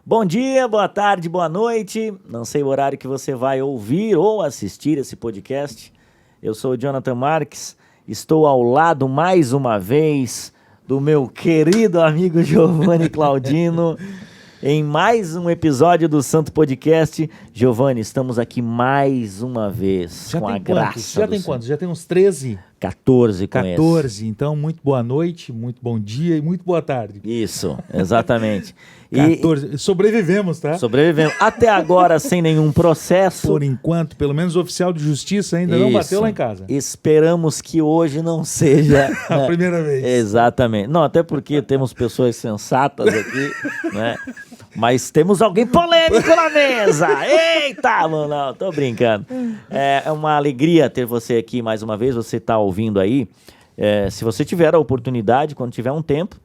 Bom dia, boa tarde, boa noite. Não sei o horário que você vai ouvir ou assistir esse podcast. Eu sou o Jonathan Marques. Estou ao lado, mais uma vez, do meu querido amigo Giovanni Claudino, em mais um episódio do Santo Podcast. Giovanni, estamos aqui mais uma vez, já com tem a quantos? graça Já tem quantos? Já tem uns 13? 14 com 14. Então, muito boa noite, muito bom dia e muito boa tarde. Isso, exatamente. 14. Sobrevivemos, tá? Sobrevivemos. Até agora, sem nenhum processo. Por enquanto, pelo menos o oficial de justiça ainda não bateu lá em casa. Esperamos que hoje não seja A primeira vez. Exatamente. Não, até porque temos pessoas sensatas aqui, né? Mas temos alguém polêmico na mesa. Eita, mano, não, tô brincando. É uma alegria ter você aqui mais uma vez. Você tá ouvindo aí. Se você tiver a oportunidade, quando tiver um tempo,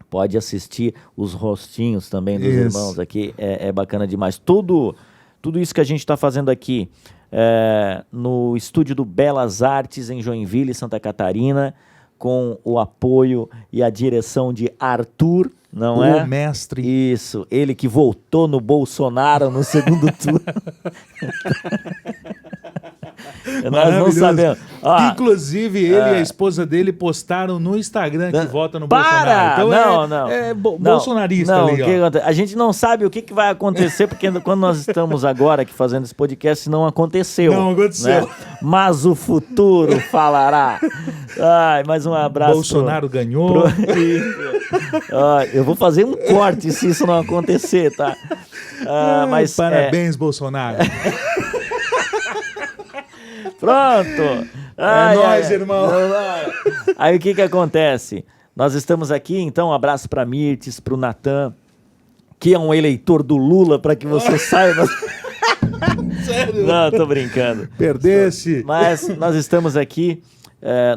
pode assistir os rostinhos também dos irmãos aqui. É bacana demais. Tudo isso que a gente está fazendo aqui no estúdio do Belas Artes, em Joinville, Santa Catarina, com o apoio e a direção de Arthur, não é? O mestre. Isso, ele que votou no Bolsonaro no segundo turno. Nós não sabemos. Inclusive, ele e a esposa dele postaram no Instagram que vota no Bolsonaro. Então não. Bolsonarista não, ali, ó. A gente não sabe o que vai acontecer, porque quando nós estamos agora aqui fazendo esse podcast, não aconteceu. Não aconteceu. Né? Mas o futuro falará. Ai, mais um abraço. Bolsonaro ganhou. Eu vou fazer um corte se isso não acontecer, tá? Mas, parabéns, Bolsonaro. Pronto! Nóis, irmão! Aí o que acontece? Nós estamos aqui, então, um abraço para Mirtes, para o Natan, que é um eleitor do Lula, para que você saiba. Sério? Não, tô brincando. Perdesse! Mas nós estamos aqui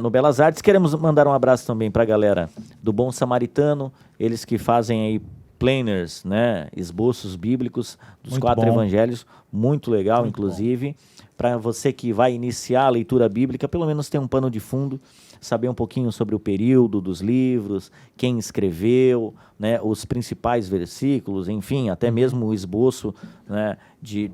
no Belas Artes. Queremos mandar um abraço também para a galera do Bom Samaritano, eles que fazem aí planners, né, esboços bíblicos dos Muito 4 bom. evangelhos, muito legal, Muito inclusive, para você que vai iniciar a leitura bíblica, pelo menos ter um pano de fundo, saber um pouquinho sobre o período dos livros, quem escreveu, né, os principais versículos, enfim, até mesmo o esboço, né,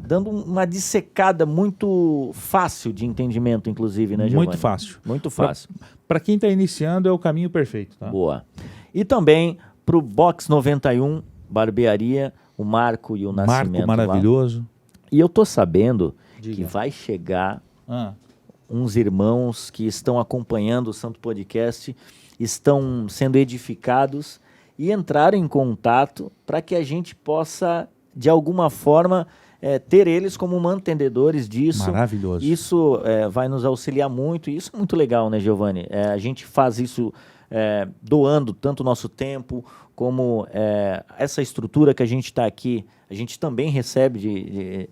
dando uma dissecada muito fácil de entendimento, inclusive, né, Giovanni? Muito fácil. Muito fácil. Para quem está iniciando, é o caminho perfeito, tá? Boa. E também para o Box 91, barbearia, o Marco e o Nascimento. Marco maravilhoso. Lá. E eu tô sabendo Diga. que vai chegar uns irmãos que estão acompanhando o Santo Podcast, estão sendo edificados e entraram em contato para que a gente possa, de alguma forma, ter eles como mantenedores disso. Maravilhoso. Isso vai nos auxiliar muito, e isso é muito legal, né, Giovanni? A gente faz isso doando tanto o nosso tempo, como essa estrutura que a gente está aqui, a gente também recebe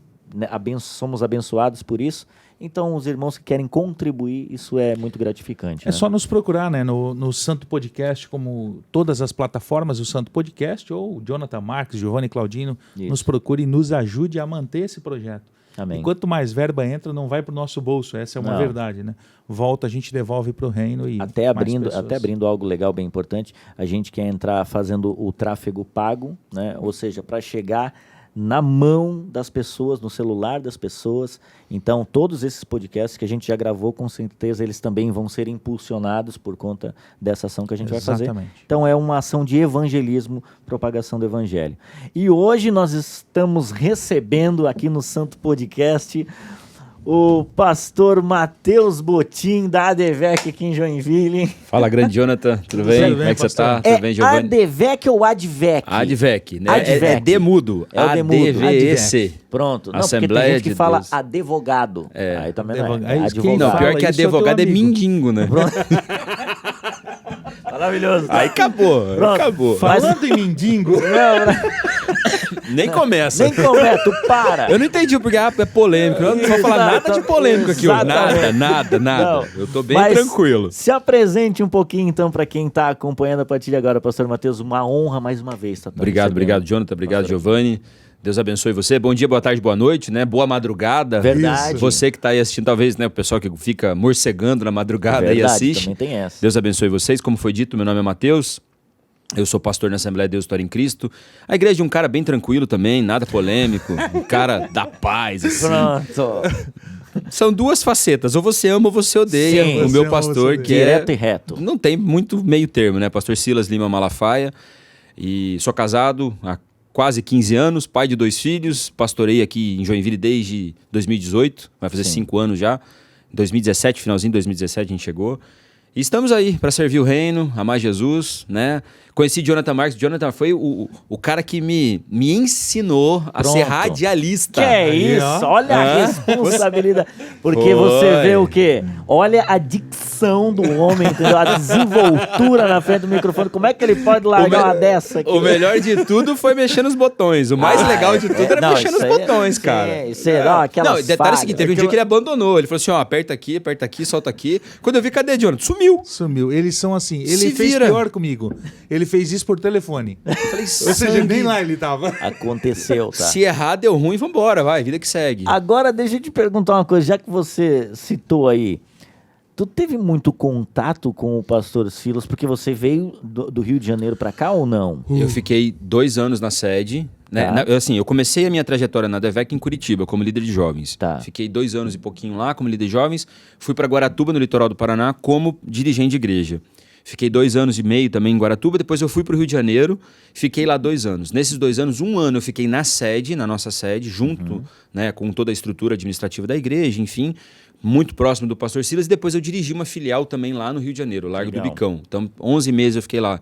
somos abençoados por isso. Então, os irmãos que querem contribuir, isso é muito gratificante. É só nos procurar, né, no Santo Podcast, como todas as plataformas do Santo Podcast, ou Jonathan Marques, Giovanni Claudino, nos procure e nos ajude a manter esse projeto. Amém. E quanto mais verba entra, não vai para o nosso bolso, essa é uma verdade, né? Volta, a gente devolve para o reino e até abrindo algo legal, bem importante, a gente quer entrar fazendo o tráfego pago, né? Ou seja, para chegar na mão das pessoas, no celular das pessoas. Então, todos esses podcasts que a gente já gravou, com certeza, eles também vão ser impulsionados por conta dessa ação que a gente vai fazer. Então, é uma ação de evangelismo, propagação do evangelho. E hoje nós estamos recebendo aqui no Santo Podcast o pastor Matheus Botim, da ADVEC aqui em Joinville. Fala, grande Jonathan, tudo bem? Como é que você tá? Tudo bem, Giovanni? ADVEC ou ADVEC? ADVEC, né? ADVEC. É demudo. ADVEC. Pronto. Não, Assembleia porque tem gente que de fala Deus. advogado. Aí também não é. Advogado. Não, pior que advogado é mindingo, né? Maravilhoso. Aí acabou, acabou. Falando em mindingo... Nem começa. Nem começa, tu para. Eu não entendi porque é polêmico. Eu não vou falar nada de polêmico aqui hoje. Nada. Não, eu tô bem tranquilo. Se apresente um pouquinho, então, para quem tá acompanhando a partir de agora, pastor Matheus. Uma honra mais uma vez. Tá obrigado, Jonathan. Obrigado, Giovanni. Deus abençoe você. Bom dia, boa tarde, boa noite, né? Boa madrugada. Verdade. Você que está aí assistindo, talvez, né? O pessoal que fica morcegando na madrugada e assiste. Também tem essa. Deus abençoe vocês. Como foi dito, meu nome é Matheus. Eu sou pastor na Assembleia de Deus Vitória em Cristo. A igreja de um cara bem tranquilo também, nada polêmico. Um cara da paz, assim. Pronto. São duas facetas, ou você ama ou você odeia. Sim. O Você meu ama, pastor, você que Direto e reto. Não tem muito meio termo, né? Pastor Silas Lima Malafaia. E sou casado há quase 15 anos, pai de 2 filhos. Pastorei aqui em Joinville desde 2018, vai fazer 5 anos já. Em 2017, finalzinho de 2017 a gente chegou. E estamos aí para servir o reino, amar Jesus, né? Conheci Jonathan Marques. Jonathan foi o cara que me ensinou a ser radialista. Que é isso? Olha a responsabilidade. Porque você vê o quê? Olha a dicção do homem, entendeu? A desenvoltura na frente do microfone. Como é que ele pode largar uma dessa aqui? O melhor de tudo foi mexer nos botões. O mais legal de tudo era mexer nos botões, cara. Isso é, não, aquelas Não, detalhe é o seguinte, teve um dia que ele abandonou. Ele falou assim, ó, aperta aqui, solta aqui. Quando eu vi, cadê Jonathan? Sumiu. Eles são assim. Ele Se fez vira. pior comigo. Ele fez isso por telefone. Falei, Ou seja, nem lá ele tava. Aconteceu, tá? Se errar, deu ruim, vambora, vai, vida que segue. Agora, deixa eu te perguntar uma coisa, já que você citou aí, tu teve muito contato com o pastor Silas, porque você veio do Rio de Janeiro pra cá ou não? Eu fiquei 2 anos na sede, né? Tá. Eu comecei a minha trajetória na DEVEC em Curitiba, como líder de jovens. Tá. Fiquei 2 anos e pouquinho lá como líder de jovens. Fui para Guaratuba, no litoral do Paraná, como dirigente de igreja. Fiquei 2 anos e meio também em Guaratuba, depois eu fui para o Rio de Janeiro, fiquei lá 2 anos. Nesses 2 anos, 1 ano eu fiquei na nossa sede, junto, né, com toda a estrutura administrativa da igreja, enfim, muito próximo do pastor Silas, e depois eu dirigi uma filial também lá no Rio de Janeiro, Largo do Bicão. Então, 11 meses eu fiquei lá.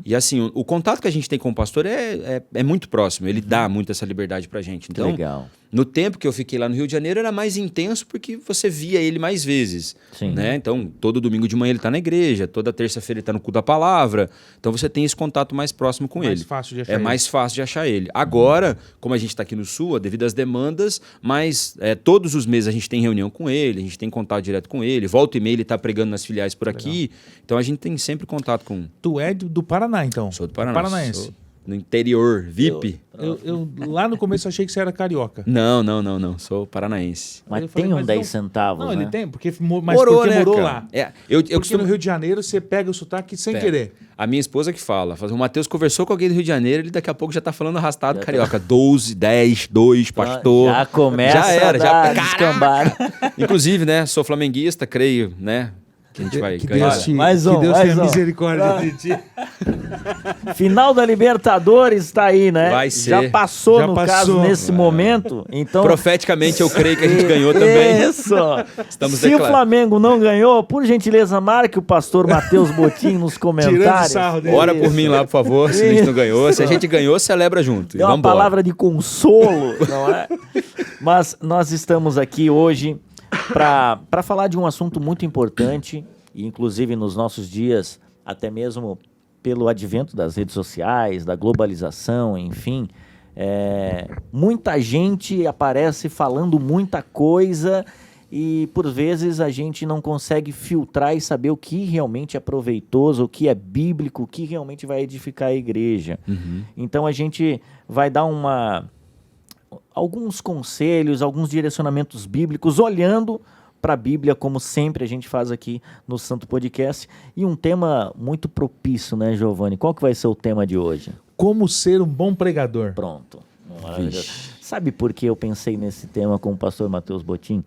E assim, o contato que a gente tem com o pastor é muito próximo, ele dá muito essa liberdade pra gente. Então, legal. no tempo que eu fiquei lá no Rio de Janeiro era mais intenso porque você via ele mais vezes. Sim. Né? Então, todo domingo de manhã ele está na igreja, toda terça-feira ele está no culto da palavra. Então, você tem esse contato mais próximo com ele. Mais fácil de achar É ele. mais fácil de achar ele. Agora, como a gente está aqui no Sul, devido às demandas, mas todos os meses a gente tem reunião com ele, a gente tem contato direto com ele. Volta e meia ele está pregando nas filiais por aqui. Então, a gente tem sempre contato com... Tu é do Paraná, então? Sou do Paraná. Paranaense. Sou no interior, VIP. Eu lá no começo achei que você era carioca. Não. Sou paranaense. Mas Eu falei, tem mas 10 não- centavos, Não, né? ele tem, porque Morou, né, morou cara? lá. Eu Porque costumo... no Rio de Janeiro você pega o sotaque sem querer. A minha esposa que fala. O Matheus conversou com alguém do Rio de Janeiro, ele daqui a pouco já tá falando arrastado carioca. 12, 10, 2, pastor. Já começa Já era, a dar já descambada. Inclusive, né, sou flamenguista, creio, né, que a gente vai Que ganhar. Deus, Mais um, que Deus mais tenha um. misericórdia de ti. Final da Libertadores tá aí, né? Vai ser. Já passou, Já no passou. caso, nesse momento. Então, Profeticamente eu creio que a gente ganhou também. Isso. Estamos Se o declarando. Flamengo não ganhou, por gentileza, marque o pastor Matheus Botim nos comentários. Tirando sarro dele. Ora por mim lá, por favor, se a gente não ganhou. Se a gente ganhou, celebra junto. E É uma vambora. palavra de consolo, não é? Mas nós estamos aqui hoje para falar de um assunto muito importante, e inclusive nos nossos dias, até mesmo pelo advento das redes sociais, da globalização, enfim, muita gente aparece falando muita coisa e por vezes a gente não consegue filtrar e saber o que realmente é proveitoso, o que é bíblico, o que realmente vai edificar a igreja. Então a gente vai dar alguns conselhos, alguns direcionamentos bíblicos, olhando para a Bíblia, como sempre a gente faz aqui no Santo Podcast. E um tema muito propício, né, Giovanni? Qual que vai ser o tema de hoje? Como ser um bom pregador. Pronto. Maravilhoso. Sabe por que eu pensei nesse tema com o pastor Matheus Botim?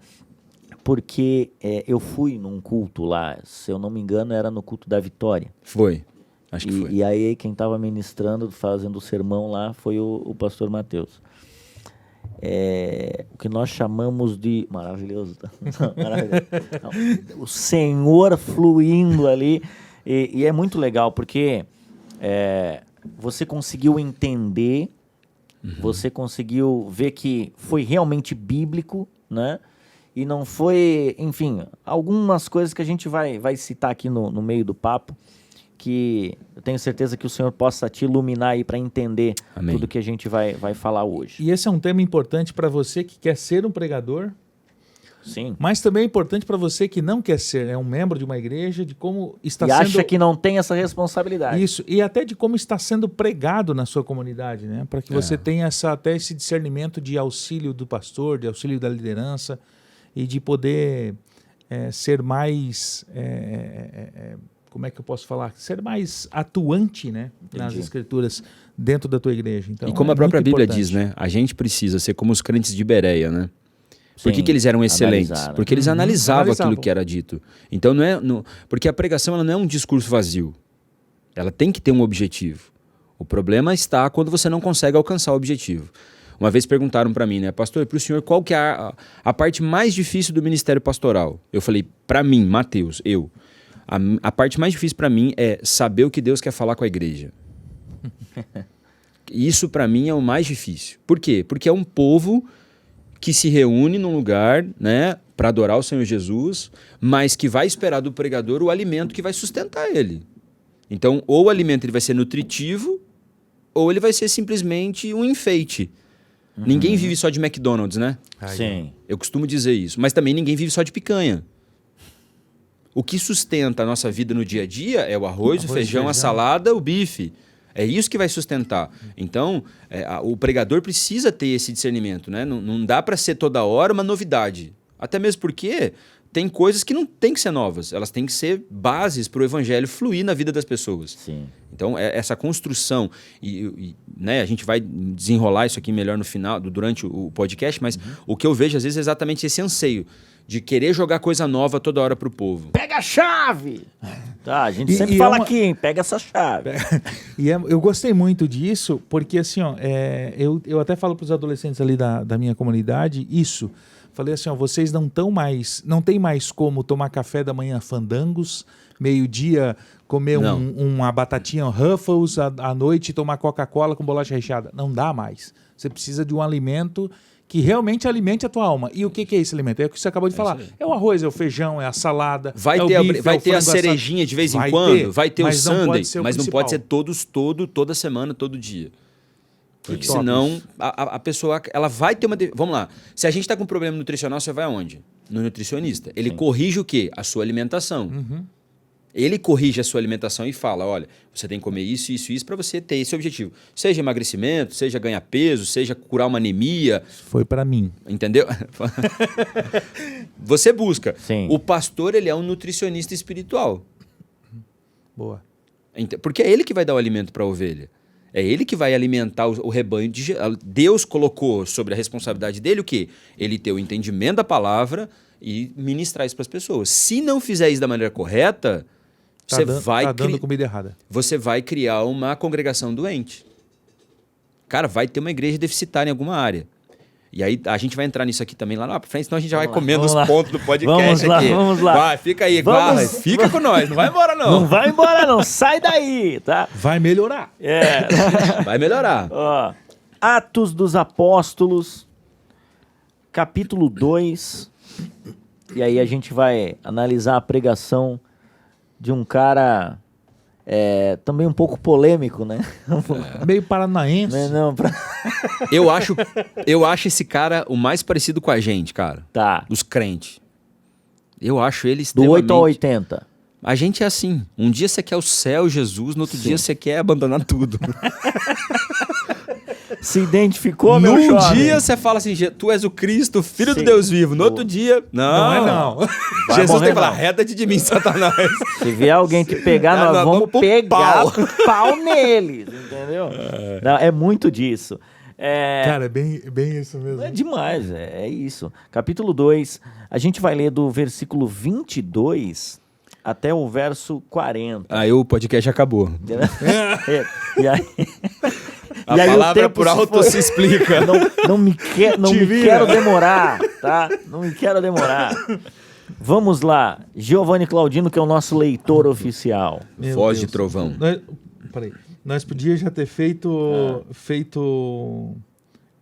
Porque eu fui num culto lá, se eu não me engano, era no culto da Vitória. Foi. Acho que foi. E aí quem estava ministrando, fazendo o sermão lá, foi o pastor Matheus. O que nós chamamos de... Maravilhoso, tá? Maravilhoso. Não, o Senhor fluindo ali. E é muito legal, porque você conseguiu entender, você conseguiu ver que foi realmente bíblico, né? E não foi... Enfim, algumas coisas que a gente vai citar aqui no meio do papo, que eu tenho certeza que o Senhor possa te iluminar aí para entender Amém. tudo que a gente vai falar hoje. E esse é um tema importante para você que quer ser um pregador, Sim. mas também é importante para você que não quer ser, é um membro de uma igreja, de como está E sendo... acha que não tem essa responsabilidade. Isso, e até de como está sendo pregado na sua comunidade, né? Para que você tenha até esse discernimento de auxílio do pastor, de auxílio da liderança e de poder ser mais, como é que eu posso falar? Ser mais atuante, né? Nas Entendi. escrituras dentro da tua igreja. Então, E como é a própria muito Bíblia importante. diz, né? A gente precisa ser como os crentes de Bereia, né? Por que Sim, que eles eram excelentes? analisar, né? Porque eles analisavam analisavam. aquilo que era dito. Então, porque a pregação ela não é um discurso vazio. Ela tem que ter um objetivo. O problema está quando você não consegue alcançar o objetivo. Uma vez perguntaram para mim, né? Pastor, para o senhor, qual que é a parte mais difícil do ministério pastoral? Eu falei, para mim, Mateus, a parte mais difícil para mim é saber o que Deus quer falar com a igreja. Isso para mim é o mais difícil. Por quê? Porque é um povo que se reúne num lugar, né, para adorar o Senhor Jesus, mas que vai esperar do pregador o alimento que vai sustentar ele. Então, ou o alimento ele vai ser nutritivo, ou ele vai ser simplesmente um enfeite. Ninguém vive só de McDonald's, né? Sim. Eu costumo dizer isso. Mas também ninguém vive só de picanha. O que sustenta a nossa vida no dia a dia é o arroz, o feijão, a salada, o bife. É isso que vai sustentar. Então, o pregador precisa ter esse discernimento, né? Não dá para ser toda hora uma novidade. Até mesmo porque tem coisas que não tem que ser novas. Elas têm que ser bases para o evangelho fluir na vida das pessoas. Sim. Então, essa construção, né, a gente vai desenrolar isso aqui melhor no final, durante o podcast, mas o que eu vejo às vezes é exatamente esse anseio de querer jogar coisa nova toda hora pro povo. Pega a chave! Tá, a gente sempre E fala é uma- aqui, hein? Pega essa chave. Eu gostei muito disso, porque assim, ó, eu até falo para os adolescentes ali da minha comunidade isso. Falei assim, ó, vocês não tem mais como tomar café da manhã fandangos, meio-dia comer Não. uma batatinha Ruffles, à noite tomar Coca-Cola com bolacha recheada. Não dá mais. Você precisa de um alimento que realmente alimente a tua alma. E o que é esse alimento? É o que você acabou de falar. isso aí. É o arroz, é o feijão, é a salada, Vai é o ter, bife, vai é o ter a frango assado. cerejinha de vez em Vai quando, ter, vai ter o mas não sundae, pode ser o mas não pode ser principal. toda semana, todo dia. Porque Top senão isso. a pessoa ela vai ter uma... Vamos lá, se a gente está com um problema nutricional, você vai aonde? No nutricionista. Ele corrige o quê? A sua alimentação. Ele corrige a sua alimentação e fala, olha, você tem que comer isso, isso, isso para você ter esse objetivo. Seja emagrecimento, seja ganhar peso, seja curar uma anemia, Foi para mim. entendeu? Você busca. Sim. O pastor, ele é um nutricionista espiritual. Boa. Porque é ele que vai dar o alimento para a ovelha. É ele que vai alimentar o rebanho. Deus colocou sobre a responsabilidade dele o quê? Ele ter o entendimento da palavra e ministrar isso para as pessoas. Se não fizer isso da maneira correta, você vai dando comida errada. você vai criar uma congregação doente. Cara, vai ter uma igreja deficitária em alguma área. E aí a gente vai entrar nisso aqui também lá na frente, senão a gente já vai comendo os pontos do podcast aqui. Vamos lá. Vai, fica aí, guarda, fica com nós, não vai embora Não vai embora não, sai daí, tá? Vai melhorar. É. Vai melhorar. Ó, Atos dos Apóstolos, capítulo 2. E aí a gente vai analisar a pregação de um cara também um pouco polêmico, né? Meio paranaense. Não, Eu acho esse cara o mais parecido com a gente, cara. Tá. Dos crentes. Eu acho ele Do extremamente... 8 ao 80. A gente é assim. Um dia você quer o céu, Jesus, no outro dia você quer abandonar tudo. Se identificou, meu Num jovem? dia você fala assim, tu és o Cristo, filho Sim. do Deus vivo. No outro dia, Não é não. não. Vai Jesus morrer, tem que falar, não. reda de mim, Satanás. Se vier alguém te pegar, nós Nós vamos vamos pro pegar pau. pau neles, entendeu? Não, é muito disso. Cara, é bem isso mesmo. É demais, é isso. Capítulo 2, a gente vai ler do versículo 22 até o verso 40. Aí o podcast acabou. E aí, A e aí o palavra tempo por alto foi. se explica. Não me Te vira. quero demorar, tá? Não me quero demorar. Vamos lá, Giovanni Claudino, que é o nosso leitor oficial. Meu Voz de Deus. trovão. Peraí. Nós podíamos já ter feito...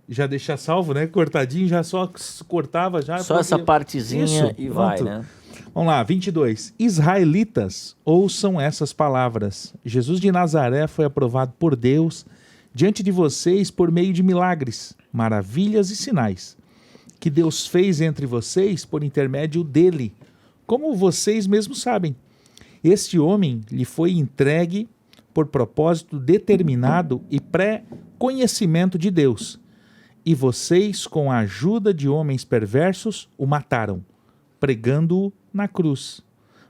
Já deixar salvo, né? Cortadinho, já só cortava já. Só essa partezinha Isso, e vai, pronto. né? Vamos lá, 22. Israelitas, ouçam essas palavras. Jesus de Nazaré foi aprovado por Deus diante de vocês por meio de milagres, maravilhas e sinais, que Deus fez entre vocês por intermédio dele, como vocês mesmos sabem. Este homem lhe foi entregue por propósito determinado e pré-conhecimento de Deus. E vocês, com a ajuda de homens perversos, o mataram, pregando-o na cruz.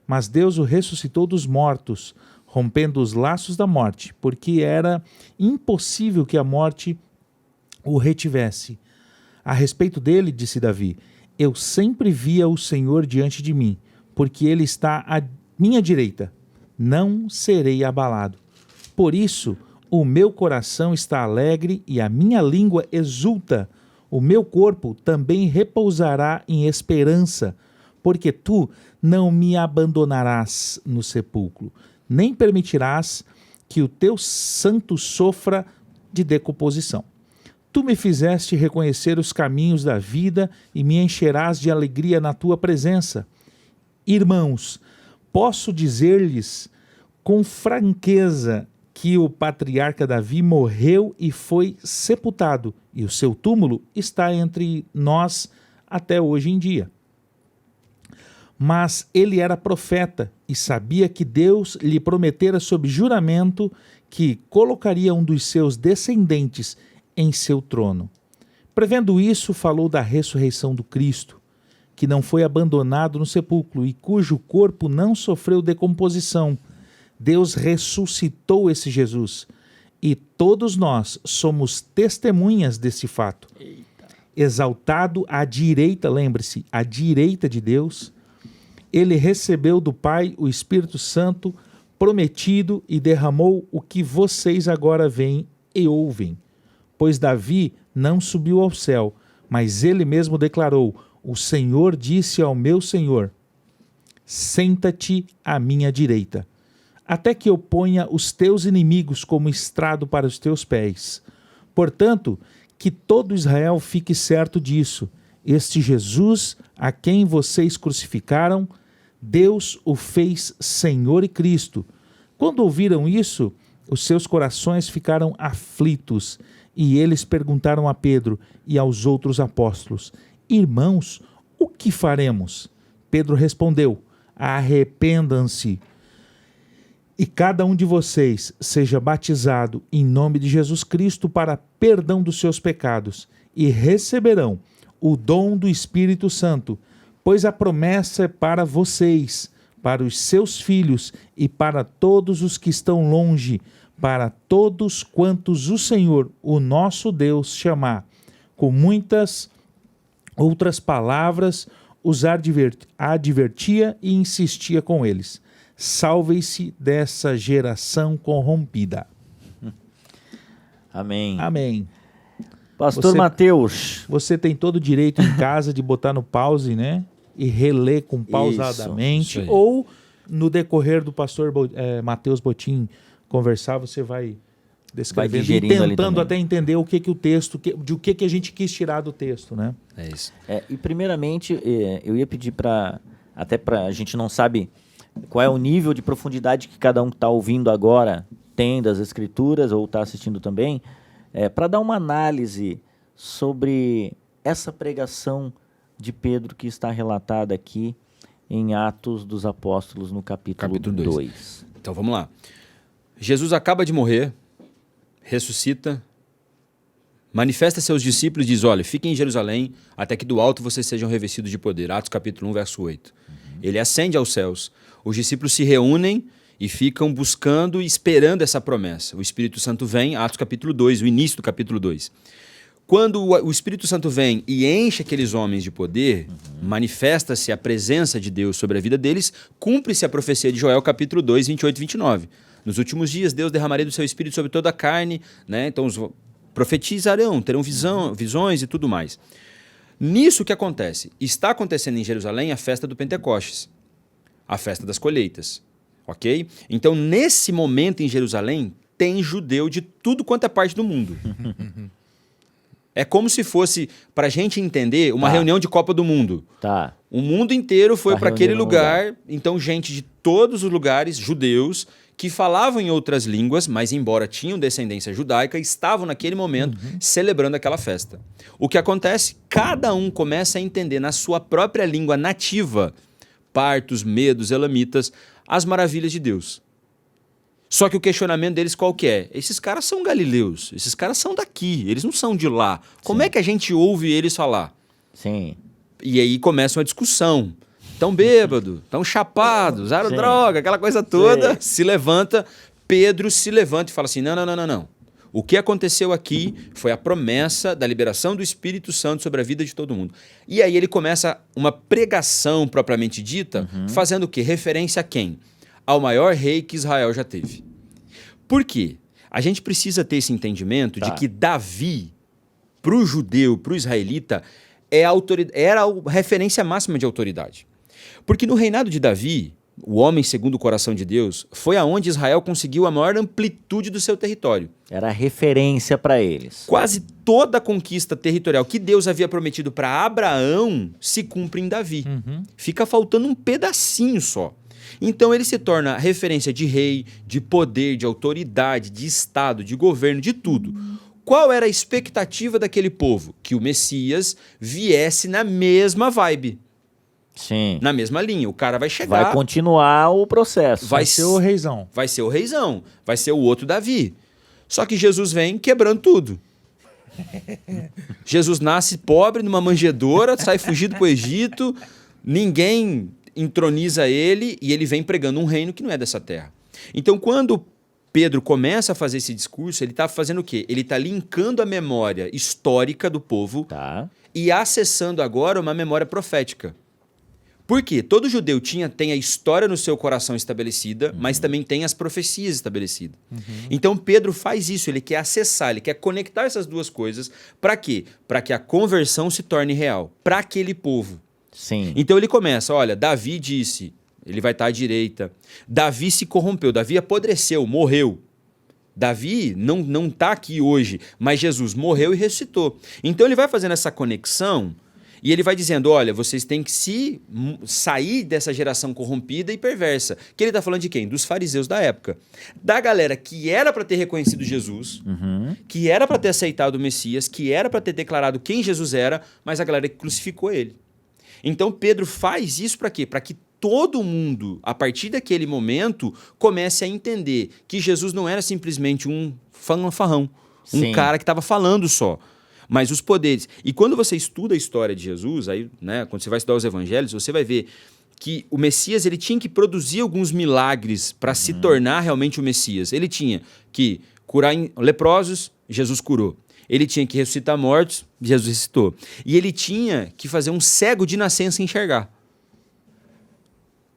Mas Deus o ressuscitou dos mortos, rompendo os laços da morte, porque era impossível que a morte o retivesse. A respeito dele, disse Davi, eu sempre via o Senhor diante de mim, porque ele está à minha direita. Não serei abalado. Por isso, o meu coração está alegre e a minha língua exulta. O meu corpo também repousará em esperança, porque tu não me abandonarás no sepulcro, nem permitirás que o teu santo sofra de decomposição. Tu me fizeste reconhecer os caminhos da vida e me encherás de alegria na tua presença. Irmãos, posso dizer-lhes com franqueza que o patriarca Davi morreu e foi sepultado, e o seu túmulo está entre nós até hoje em dia. Mas ele era profeta e sabia que Deus lhe prometera sob juramento que colocaria um dos seus descendentes em seu trono. Prevendo isso, falou da ressurreição do Cristo, que não foi abandonado no sepulcro e cujo corpo não sofreu decomposição. Deus ressuscitou esse Jesus e todos nós somos testemunhas desse fato. Eita. Exaltado à direita, lembre-se, à direita de Deus, ele recebeu do Pai o Espírito Santo prometido e derramou o que vocês agora veem e ouvem. Pois Davi não subiu ao céu, mas ele mesmo declarou: o Senhor disse ao meu Senhor: senta-te à minha direita, até que eu ponha os teus inimigos como estrado para os teus pés. Portanto, que todo Israel fique certo disso: este Jesus, a quem vocês crucificaram, Deus o fez Senhor e Cristo. Quando ouviram isso, os seus corações ficaram aflitos, e eles perguntaram a Pedro e aos outros apóstolos: irmãos, o que faremos? Pedro respondeu: arrependam-se, e cada um de vocês seja batizado em nome de Jesus Cristo para perdão dos seus pecados, e receberão o dom do Espírito Santo, pois a promessa é para vocês, para os seus filhos e para todos os que estão longe, para todos quantos o Senhor, o nosso Deus, chamar. Com muitas outras palavras, os advertia e insistia com eles: salvem-se dessa geração corrompida. Amém. Amém. Pastor Mateus. Você tem todo o direito em casa de botar no pause, né? E reler com pausadamente. Isso aí. Ou no decorrer do pastor Mateus Botim conversar, você vai descrevendo e digerindo ali tentando também. até entender o que o texto, de o que a gente quis tirar do texto, né? É isso. E primeiramente, eu ia pedir até para a gente não sabe qual é o nível de profundidade que cada um que está ouvindo agora tem das Escrituras ou está assistindo também, para dar uma análise sobre essa pregação de Pedro que está relatada aqui em Atos dos Apóstolos, no capítulo 2. Então vamos lá. Jesus acaba de morrer, ressuscita, manifesta seus discípulos e diz: olha, fiquem em Jerusalém até que do alto vocês sejam revestidos de poder. Atos capítulo 1, verso 8. Ele ascende aos céus. Os discípulos se reúnem e ficam buscando e esperando essa promessa. O Espírito Santo vem, Atos capítulo 2, o início do capítulo 2. Quando o Espírito Santo vem e enche aqueles homens de poder, manifesta-se a presença de Deus sobre a vida deles, cumpre-se a profecia de Joel capítulo 2, 28 e 29. Nos últimos dias, Deus derramaria do seu Espírito sobre toda a carne, né? Então os profetizarão, terão visões e tudo mais. Nisso que acontece? Está acontecendo em Jerusalém a festa do Pentecostes, a festa das colheitas, ok? Então, nesse momento em Jerusalém, tem judeu de tudo quanto é parte do mundo. É como se fosse, para a gente entender, uma reunião de Copa do Mundo. Tá. O mundo inteiro foi para aquele reunido num lugar, então gente de todos os lugares, judeus, que falavam em outras línguas, mas embora tinham descendência judaica, estavam naquele momento celebrando aquela festa. O que acontece? Cada um começa a entender na sua própria língua nativa, partos, medos, elamitas, as maravilhas de Deus. Só que o questionamento deles qual que é? Esses caras são galileus, esses caras são daqui, eles não são de lá. Como é que a gente ouve eles falar? Sim. E aí começa uma discussão. tão bêbado, tão chapado, usaram Sim. droga, aquela coisa toda. Sim. Se levanta, Pedro se levanta e fala assim, não. O que aconteceu aqui foi a promessa da liberação do Espírito Santo sobre a vida de todo mundo. E aí ele começa uma pregação propriamente dita, fazendo o quê? Referência a quem? Ao maior rei que Israel já teve. Por quê? A gente precisa ter esse entendimento de que Davi, para o judeu, para o israelita, era a referência máxima de autoridade. Porque no reinado de Davi, o homem segundo o coração de Deus, foi aonde Israel conseguiu a maior amplitude do seu território. Era referência para eles. Quase toda a conquista territorial que Deus havia prometido para Abraão se cumpre em Davi. Fica faltando um pedacinho só. Então ele se torna referência de rei, de poder, de autoridade, de estado, de governo, de tudo. Qual era a expectativa daquele povo? Que o Messias viesse na mesma vibe, Sim. na mesma linha. O cara vai chegar... Vai continuar o processo. Vai Vai ser o reizão. Vai ser o reizão, vai ser o outro Davi. Só que Jesus vem quebrando tudo. Jesus nasce pobre numa manjedoura, sai fugido para o Egito, ninguém entroniza ele e ele vem pregando um reino que não é dessa terra. Então, quando Pedro começa a fazer esse discurso, ele está fazendo o quê? Ele está linkando a memória histórica do povo Tá. e acessando agora uma memória profética. Por quê? Todo judeu tem a história no seu coração estabelecida, mas também tem as profecias estabelecidas. Então Pedro faz isso, ele quer acessar, ele quer conectar essas duas coisas. Para quê? Para que a conversão se torne real, para aquele povo. Sim. Então ele começa, olha, Davi disse, ele vai estar à direita. Davi se corrompeu, Davi apodreceu, morreu. Davi não está aqui hoje, mas Jesus morreu e ressuscitou. Então ele vai fazendo essa conexão e ele vai dizendo, olha, vocês têm que sair dessa geração corrompida e perversa. Que ele está falando de quem? Dos fariseus da época. Da galera que era para ter reconhecido Jesus, que era para ter aceitado o Messias, que era para ter declarado quem Jesus era, mas a galera que crucificou ele. Então Pedro faz isso para quê? Para que todo mundo, a partir daquele momento, comece a entender que Jesus não era simplesmente um fanfarrão, Sim. um cara que estava falando só, mas os poderes. E quando você estuda a história de Jesus, aí, né, quando você vai estudar os evangelhos, você vai ver que o Messias ele tinha que produzir alguns milagres para se tornar realmente o Messias. Ele tinha que curar leprosos, Jesus curou. Ele tinha que ressuscitar mortos, Jesus ressuscitou. E ele tinha que fazer um cego de nascença enxergar.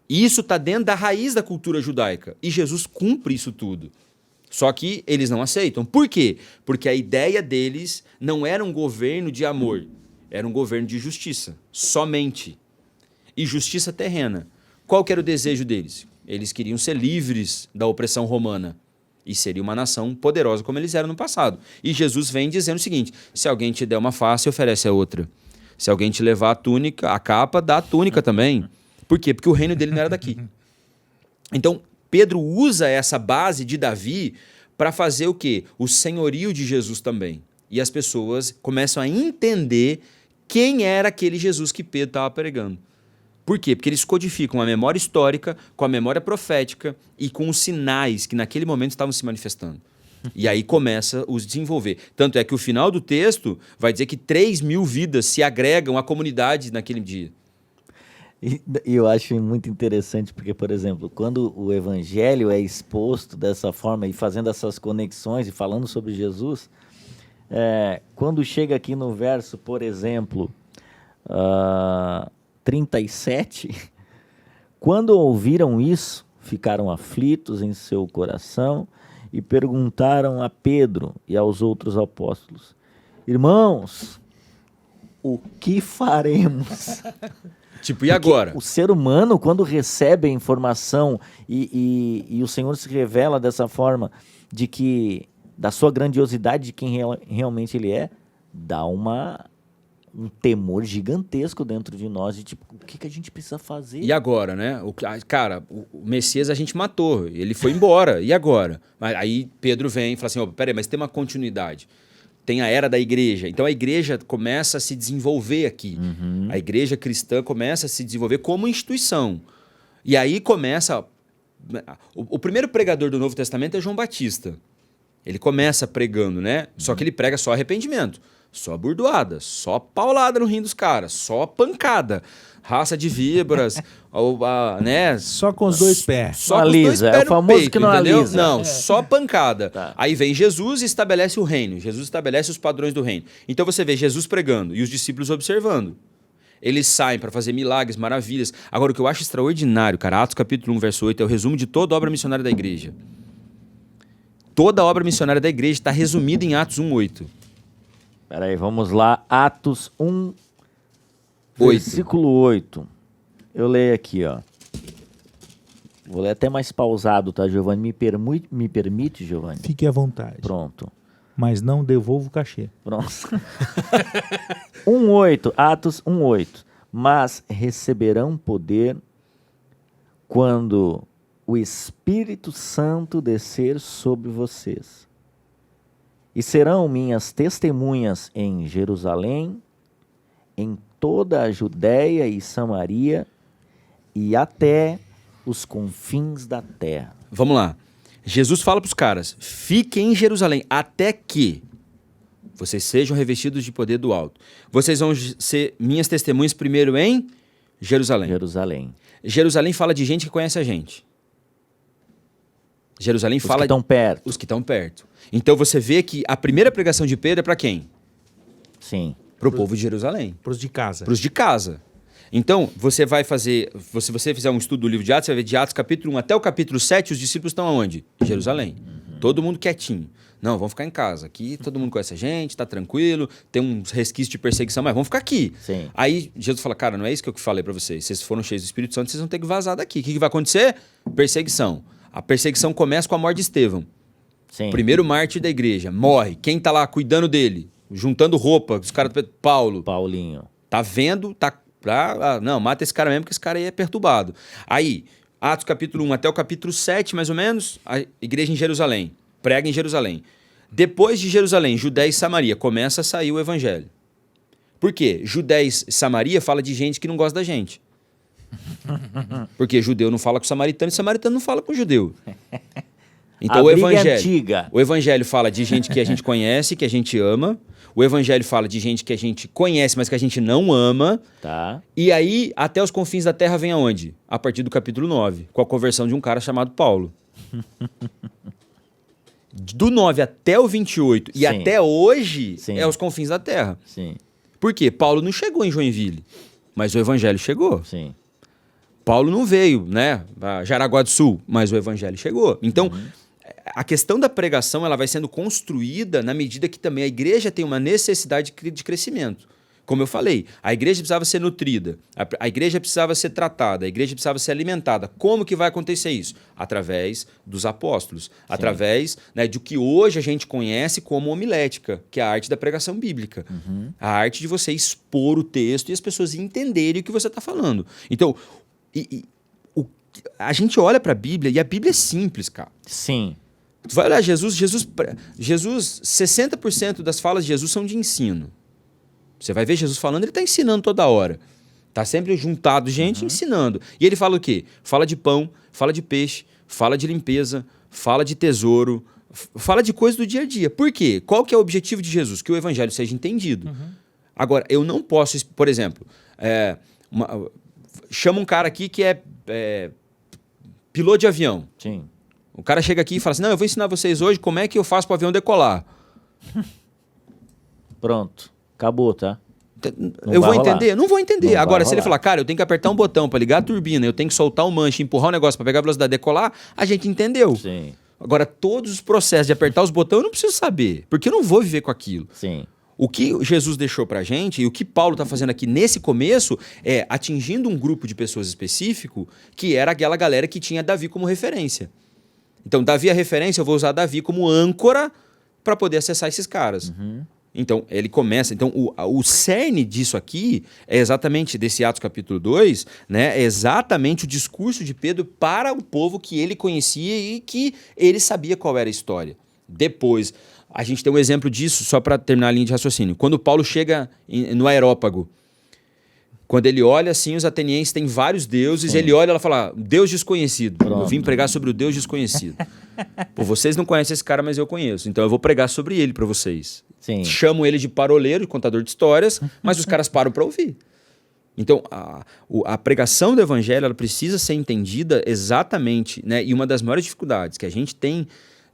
E isso está dentro da raiz da cultura judaica. E Jesus cumpre isso tudo. Só que eles não aceitam. Por quê? Porque a ideia deles não era um governo de amor. Era um governo de justiça. Somente. E justiça terrena. Qual que era o desejo deles? Eles queriam ser livres da opressão romana. E seria uma nação poderosa como eles eram no passado. E Jesus vem dizendo o seguinte, se alguém te der uma face, oferece a outra. Se alguém te levar a túnica, a capa, dá a túnica também. Por quê? Porque o reino dele não era daqui. Então, Pedro usa essa base de Davi para fazer o quê? O senhorio de Jesus também. E as pessoas começam a entender quem era aquele Jesus que Pedro estava pregando. Por quê? Porque eles codificam a memória histórica com a memória profética e com os sinais que naquele momento estavam se manifestando. E aí começa a os desenvolver. Tanto é que o final do texto vai dizer que 3.000 vidas se agregam à comunidade naquele dia. E eu acho muito interessante porque, por exemplo, quando o evangelho é exposto dessa forma e fazendo essas conexões e falando sobre Jesus, quando chega aqui no verso, por exemplo, 37, quando ouviram isso, ficaram aflitos em seu coração e perguntaram a Pedro e aos outros apóstolos, irmãos, o que faremos? Tipo, e agora? O ser humano, quando recebe a informação e o Senhor se revela dessa forma, de que da sua grandiosidade, de quem realmente Ele é, dá um temor gigantesco dentro de nós, de tipo, o que a gente precisa fazer? E agora, né? Cara, o Messias a gente matou, ele foi embora, e agora? Aí Pedro vem e fala assim, peraí, mas tem uma continuidade. Tem a era da igreja. Então a igreja começa a se desenvolver aqui. A igreja cristã começa a se desenvolver como instituição. E aí começa... O primeiro pregador do Novo Testamento é João Batista. Ele começa pregando, né? Só que ele prega só arrependimento. só burdoada, só paulada no rim dos caras, só pancada. Raça de víboras, né? Só com os dois pés. Só Não com os dois alisa, pés é o no famoso peito, que não entendeu? alisa. Não, só pancada. Tá. Aí vem Jesus e estabelece o reino. Jesus estabelece os padrões do reino. Então você vê Jesus pregando e os discípulos observando. Eles saem para fazer milagres, maravilhas. Agora, o que eu acho extraordinário, cara, Atos capítulo 1, verso 8, é o resumo de toda a obra missionária da igreja. Toda a obra missionária da igreja está resumida em Atos 1, 8. Peraí, vamos lá. Atos 1, 8. versículo 8. Eu leio aqui, ó. Vou ler até mais pausado, tá, Giovanni? Me permite, Giovanni? Fique à vontade. Pronto. Mas não devolva o cachê. Pronto. 1:8, Atos 1:8. Mas receberão poder quando o Espírito Santo descer sobre vocês. E serão minhas testemunhas em Jerusalém, em toda a Judéia e Samaria e até os confins da terra. Vamos lá. Jesus fala para os caras, fiquem em Jerusalém até que vocês sejam revestidos de poder do alto. Vocês vão ser minhas testemunhas primeiro em Jerusalém. Jerusalém. Jerusalém fala de gente que conhece a gente. Jerusalém Os fala que estão perto. os que estão perto. Então você vê que a primeira pregação de Pedro é para quem? Sim. Para o povo de Jerusalém. Para os de casa. Para os de casa. Então, você vai fazer... Se você fizer um estudo do livro de Atos, você vai ver de Atos capítulo 1 até o capítulo 7, os discípulos estão aonde? Em Jerusalém. Todo mundo quietinho. Não, vamos ficar em casa. Aqui todo mundo conhece a gente, tá tranquilo, tem uns resquícios de perseguição, mas vamos ficar aqui. Sim. Aí Jesus fala, cara, não é isso que eu falei para vocês. Vocês foram cheios do Espírito Santo, vocês vão ter que vazar daqui. O que vai acontecer? Perseguição. A perseguição começa com a morte de Estevão. Sim. Primeiro mártir da igreja. Morre. Quem tá lá cuidando dele? Juntando roupa, os caras... Paulo. Paulinho. Tá vendo, tá... não, mata esse cara mesmo, porque esse cara aí é perturbado. Aí, Atos capítulo 1 até o capítulo 7, mais ou menos, a igreja em Jerusalém. Prega em Jerusalém. Depois de Jerusalém, Judéia e Samaria, começa a sair o evangelho. Por quê? Judéia e Samaria fala de gente que não gosta da gente. Porque judeu não fala com samaritano e samaritano não fala com judeu. Então A briga é antiga. o evangelho fala de gente que a gente conhece, que a gente ama. O evangelho fala de gente que a gente conhece, mas que a gente não ama. Tá. E aí, até os confins da terra vem aonde? A partir do capítulo 9, com a conversão de um cara chamado Paulo. Do 9 até o 28 e Sim. até hoje Sim. é os confins da terra. Sim. Por quê? Paulo não chegou em Joinville, mas o evangelho chegou. Sim. Paulo não veio, né, a Jaraguá do Sul, mas o evangelho chegou. Então, a questão da pregação ela vai sendo construída na medida que também a igreja tem uma necessidade de crescimento. Como eu falei, a igreja precisava ser nutrida, a igreja precisava ser tratada, a igreja precisava ser alimentada. Como que vai acontecer isso? Através dos apóstolos, através, né, do que hoje a gente conhece como homilética, que é a arte da pregação bíblica. A arte de você expor o texto e as pessoas entenderem o que você está falando. Então, a gente olha para a Bíblia e a Bíblia é simples, cara. Sim. Tu vai olhar Jesus, 60% das falas de Jesus são de ensino. Você vai ver Jesus falando, ele está ensinando toda hora. Está sempre juntado gente ensinando. E ele fala o quê? Fala de pão, fala de peixe, fala de limpeza, fala de tesouro, fala de coisas do dia a dia. Por quê? Qual que é o objetivo de Jesus? Que o evangelho seja entendido. Agora, eu não posso, por exemplo, chama um cara aqui que é piloto de avião. Sim. O cara chega aqui e fala assim, não, eu vou ensinar vocês hoje como é que eu faço para o avião decolar. Pronto. Acabou, tá? Eu vou vai rolar. entender? Não vou entender. Não Agora, vai se ele rolar. falar, cara, eu tenho que apertar um botão para ligar a turbina, eu tenho que soltar o manche, empurrar o negócio para pegar a velocidade e decolar, a gente entendeu. Sim. Agora, todos os processos de apertar os botões, eu não preciso saber, porque eu não vou viver com aquilo. Sim. O que Jesus deixou pra gente e o que Paulo está fazendo aqui nesse começo é atingindo um grupo de pessoas específico que era aquela galera que tinha Davi como referência. Então, Davi é referência, eu vou usar Davi como âncora para poder acessar esses caras. Então, ele começa... Então, o cerne disso aqui é exatamente, desse Atos capítulo 2, né, é exatamente o discurso de Pedro para o povo que ele conhecia e que ele sabia qual era a história. Depois, a gente tem um exemplo disso, só para terminar a linha de raciocínio. Quando Paulo chega no Aerópago, quando ele olha assim, os atenienses têm vários deuses, ele olha e ela fala, Deus desconhecido. Pronto. Eu vim pregar sobre o Deus desconhecido. Pô, vocês não conhecem esse cara, mas eu conheço. Então eu vou pregar sobre ele para vocês. Sim. chamam ele de paroleiro, de contador de histórias, mas os caras param para ouvir. Então, a pregação do evangelho ela precisa ser entendida exatamente, né? E uma das maiores dificuldades que a gente tem,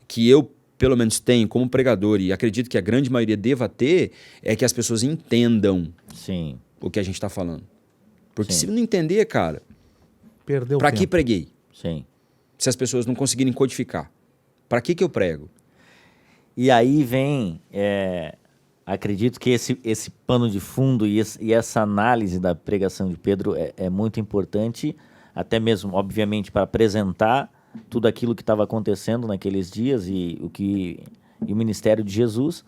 que eu pelo menos tenho como pregador, e acredito que a grande maioria deva ter, é que as pessoas entendam Sim. o que a gente está falando. Porque Sim. se não entender, cara, Perdeu para o que tempo. preguei? Sim. Se as pessoas não conseguirem codificar. Para que eu prego? E aí vem, acredito que esse pano de fundo e essa análise da pregação de Pedro é muito importante, até mesmo, obviamente, para apresentar tudo aquilo que estava acontecendo naqueles dias e o ministério de Jesus.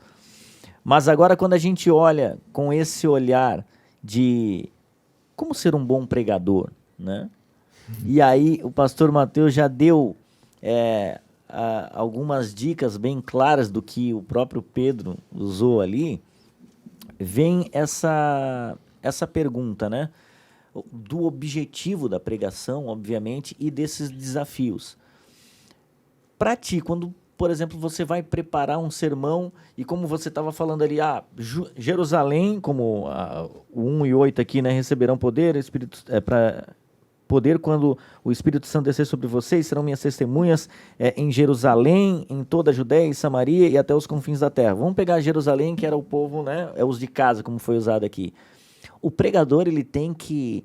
Mas agora, quando a gente olha com esse olhar de como ser um bom pregador, né? E aí o pastor Mateus já deu algumas dicas bem claras do que o próprio Pedro usou ali. Vem essa pergunta, né? Do objetivo da pregação, obviamente, e desses desafios. Para ti, quando, por exemplo, você vai preparar um sermão e como você estava falando ali, Jerusalém, como o 1 e 8 aqui, né, receberão poder, poder quando o Espírito Santo descer sobre vocês, serão minhas testemunhas em Jerusalém, em toda a Judéia e Samaria e até os confins da terra. Vamos pegar Jerusalém, que era o povo, né, os de casa, como foi usado aqui. O pregador ele tem que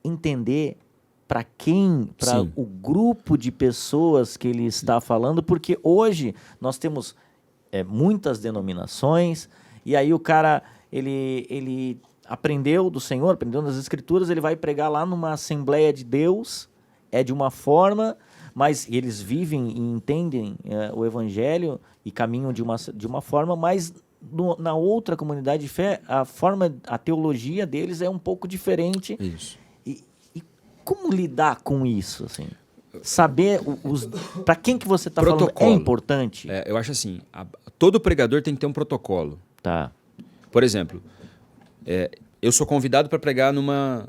entender para quem, para o grupo de pessoas que ele está falando, porque hoje nós temos muitas denominações, e aí o cara, ele aprendeu do Senhor, aprendeu nas Escrituras, ele vai pregar lá numa Assembleia de Deus, de uma forma, mas eles vivem e entendem o Evangelho e caminham de uma forma, mas na outra comunidade de fé, a teologia deles é um pouco diferente. Isso. E como lidar com isso, assim? Saber para quem que você está falando é importante? Eu acho assim, todo pregador tem que ter um protocolo. Tá. Por exemplo, eu sou convidado para pregar numa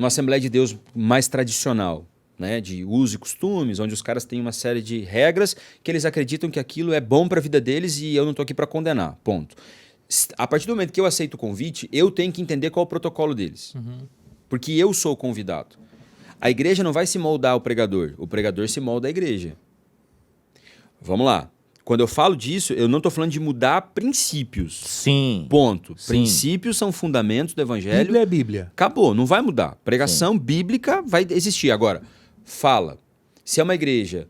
Assembleia de Deus mais tradicional, né, de usos e costumes, onde os caras têm uma série de regras que eles acreditam que aquilo é bom para a vida deles e eu não estou aqui para condenar, ponto. A partir do momento que eu aceito o convite, eu tenho que entender qual é o protocolo deles. Porque eu sou o convidado. A igreja não vai se moldar ao pregador, o pregador se molda à igreja. Vamos lá. Quando eu falo disso, eu não estou falando de mudar princípios. Sim. Ponto. Sim. Princípios são fundamentos do evangelho. Bíblia é Bíblia. Acabou, não vai mudar. Pregação bíblica vai existir. Agora, fala. Se é uma igreja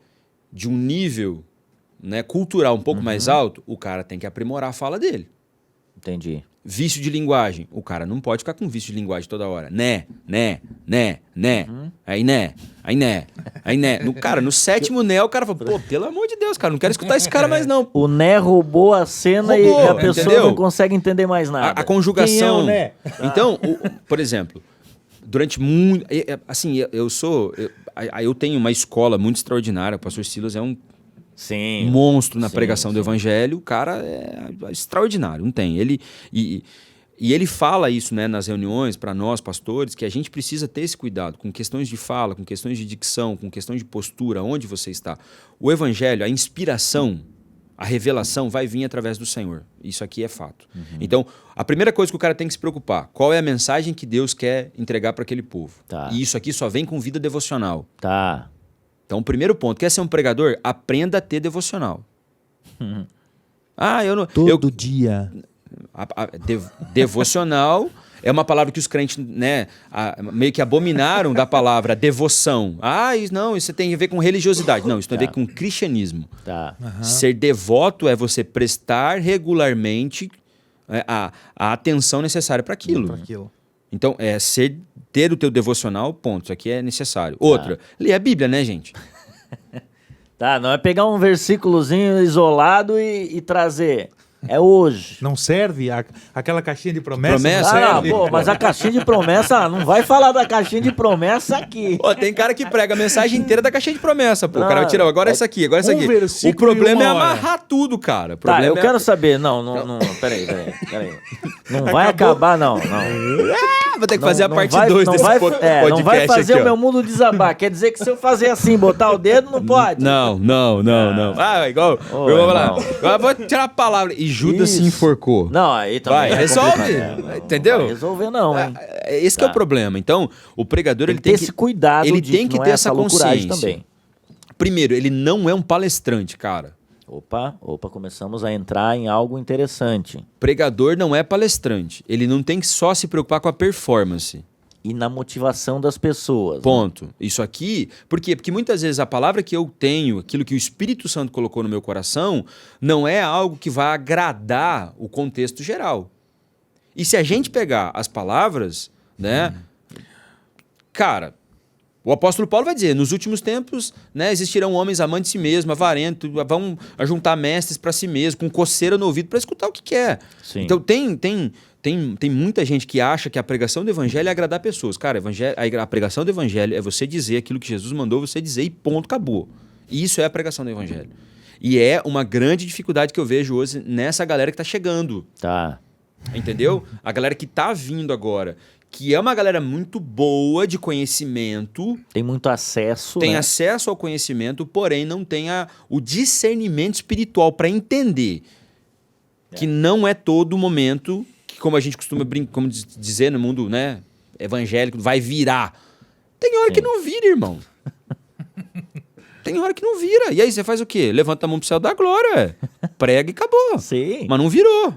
de um nível, né, cultural um pouco mais alto, o cara tem que aprimorar a fala dele. Entendi. Vício de linguagem. O cara não pode ficar com vício de linguagem toda hora. Né. Aí né. No sétimo né, o cara fala, pô, pelo amor de Deus, cara, não quero escutar esse cara mais não. O né roubou a cena e a pessoa entendeu? não consegue entender mais nada. A conjugação. Quem é o né? Então, por exemplo, durante muito... Assim, eu tenho uma escola muito extraordinária. O pastor Silas é um Sim. monstro na pregação do evangelho. O cara é extraordinário, não tem. E ele fala isso, né, nas reuniões para nós, pastores, que a gente precisa ter esse cuidado com questões de fala, com questões de dicção, com questões de postura, onde você está. O evangelho, a inspiração, a revelação vai vir através do Senhor. Isso aqui é fato. Então, a primeira coisa que o cara tem que se preocupar, qual é a mensagem que Deus quer entregar para aquele povo? Tá. E isso aqui só vem com vida devocional. Tá. Então, o primeiro ponto, quer ser um pregador? Aprenda a ter devocional. Todo dia. Devocional é uma palavra que os crentes, né, meio que abominaram da palavra devoção. Isso tem a ver com religiosidade. Não, isso tem a ver com cristianismo. Tá. Ser devoto é você prestar regularmente a atenção necessária para aquilo. Então, ter o teu devocional, ponto. Isso aqui é necessário. Outra, ler a Bíblia, né, gente? Tá, não é pegar um versículozinho isolado e trazer. É hoje. Não serve? Aquela caixinha de promessa? Promessa? Não serve? Mas a caixinha de promessa, não vai falar da caixinha de promessa aqui. Tem cara que prega a mensagem inteira da caixinha de promessa, pô. O cara Não, vai tirar, agora essa aqui, agora essa aqui. versículo O problema e é uma hora. amarrar tudo, cara. O Tá, problema eu quero saber. Não, peraí. Não vai acabar, não. Vou ter que fazer a parte vai- 2 não desse vai- podcast não vai fazer aqui, o meu mundo desabar. Quer dizer que se eu fazer assim, botar o dedo, não pode? Não. Igual. Ô, Vamos lá. irmão. Agora eu vou tirar a palavra. E Judas se Isso. enforcou. Não, aí também Vai, é resolve. complicado, né? Entendeu? Não vai resolver não, hein? Esse que é o problema. Então, o pregador Tem ele que ter tem que esse cuidado ele de tem que não ter é essa loucuragem consciência. também. Primeiro, ele não é um palestrante, cara. Opa, começamos a entrar em algo interessante. Pregador não é palestrante. Ele não tem que só se preocupar com a performance. E na motivação das pessoas. Ponto. Isso aqui, por quê? Porque muitas vezes a palavra que eu tenho, aquilo que o Espírito Santo colocou no meu coração, não é algo que vai agradar o contexto geral. E se a gente pegar as palavras, né? Cara, o apóstolo Paulo vai dizer, nos últimos tempos, né, existirão homens amantes de si mesmo, avarentos, vão juntar mestres para si mesmo, com coceira no ouvido para escutar o que quer. Sim. Então tem muita gente que acha que a pregação do evangelho é agradar pessoas. Cara, a pregação do evangelho é você dizer aquilo que Jesus mandou você dizer e ponto, acabou. Isso é a pregação do evangelho. E é uma grande dificuldade que eu vejo hoje nessa galera que está chegando. Tá. Entendeu? A galera que está vindo agora, que é uma galera muito boa de conhecimento, Tem muito acesso, tem né? acesso ao conhecimento, porém não tem o discernimento espiritual para entender que não é todo momento que, como a gente costuma como dizer no mundo, né, evangélico, vai virar. Tem hora que não vira, irmão. Tem hora que não vira. E aí você faz o quê? Levanta a mão pro céu da glória. Prega e acabou. Sim. Mas não virou.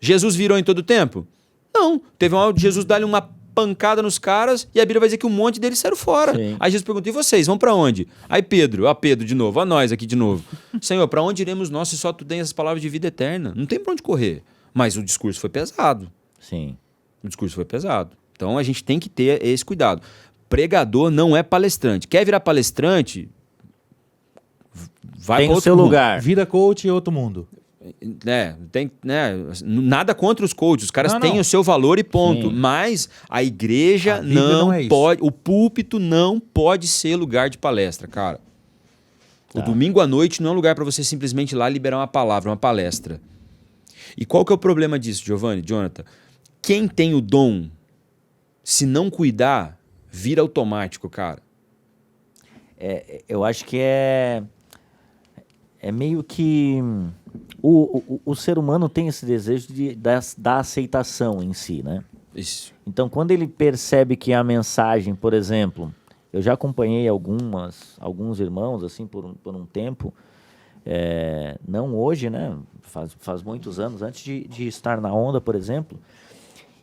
Jesus virou em todo o tempo? Não. Teve uma hora de Jesus dar-lhe uma pancada nos caras e a Bíblia vai dizer que um monte deles saíram fora. Sim. Aí Jesus pergunta, e vocês, vão pra onde? Aí Pedro de novo, a nós aqui de novo. Senhor, pra onde iremos nós se só tu tens as palavras de vida eterna? Não tem pra onde correr. Mas o discurso foi pesado. Sim. O discurso foi pesado. Então a gente tem que ter esse cuidado. Pregador não é palestrante. Quer virar palestrante? Vai Tem pra o outro seu mundo. lugar. Vira coach e outro mundo. Nada contra os coaches, os caras Não, têm não. o seu valor e ponto, Sim. mas a igreja A Bíblia não é isso. pode, o púlpito não pode ser lugar de palestra, cara. O Tá. domingo à noite não é um lugar para você simplesmente ir lá liberar uma palavra, uma palestra. E qual que é o problema disso, Giovanni, Jonathan? Quem tem o dom, se não cuidar, vira automático, cara. Eu acho que é meio que o ser humano tem esse desejo da aceitação em si, né? Isso. Então, quando ele percebe que a mensagem, por exemplo, eu já acompanhei alguns irmãos assim por um tempo, não hoje, né? Faz muitos anos, antes de estar na onda, por exemplo,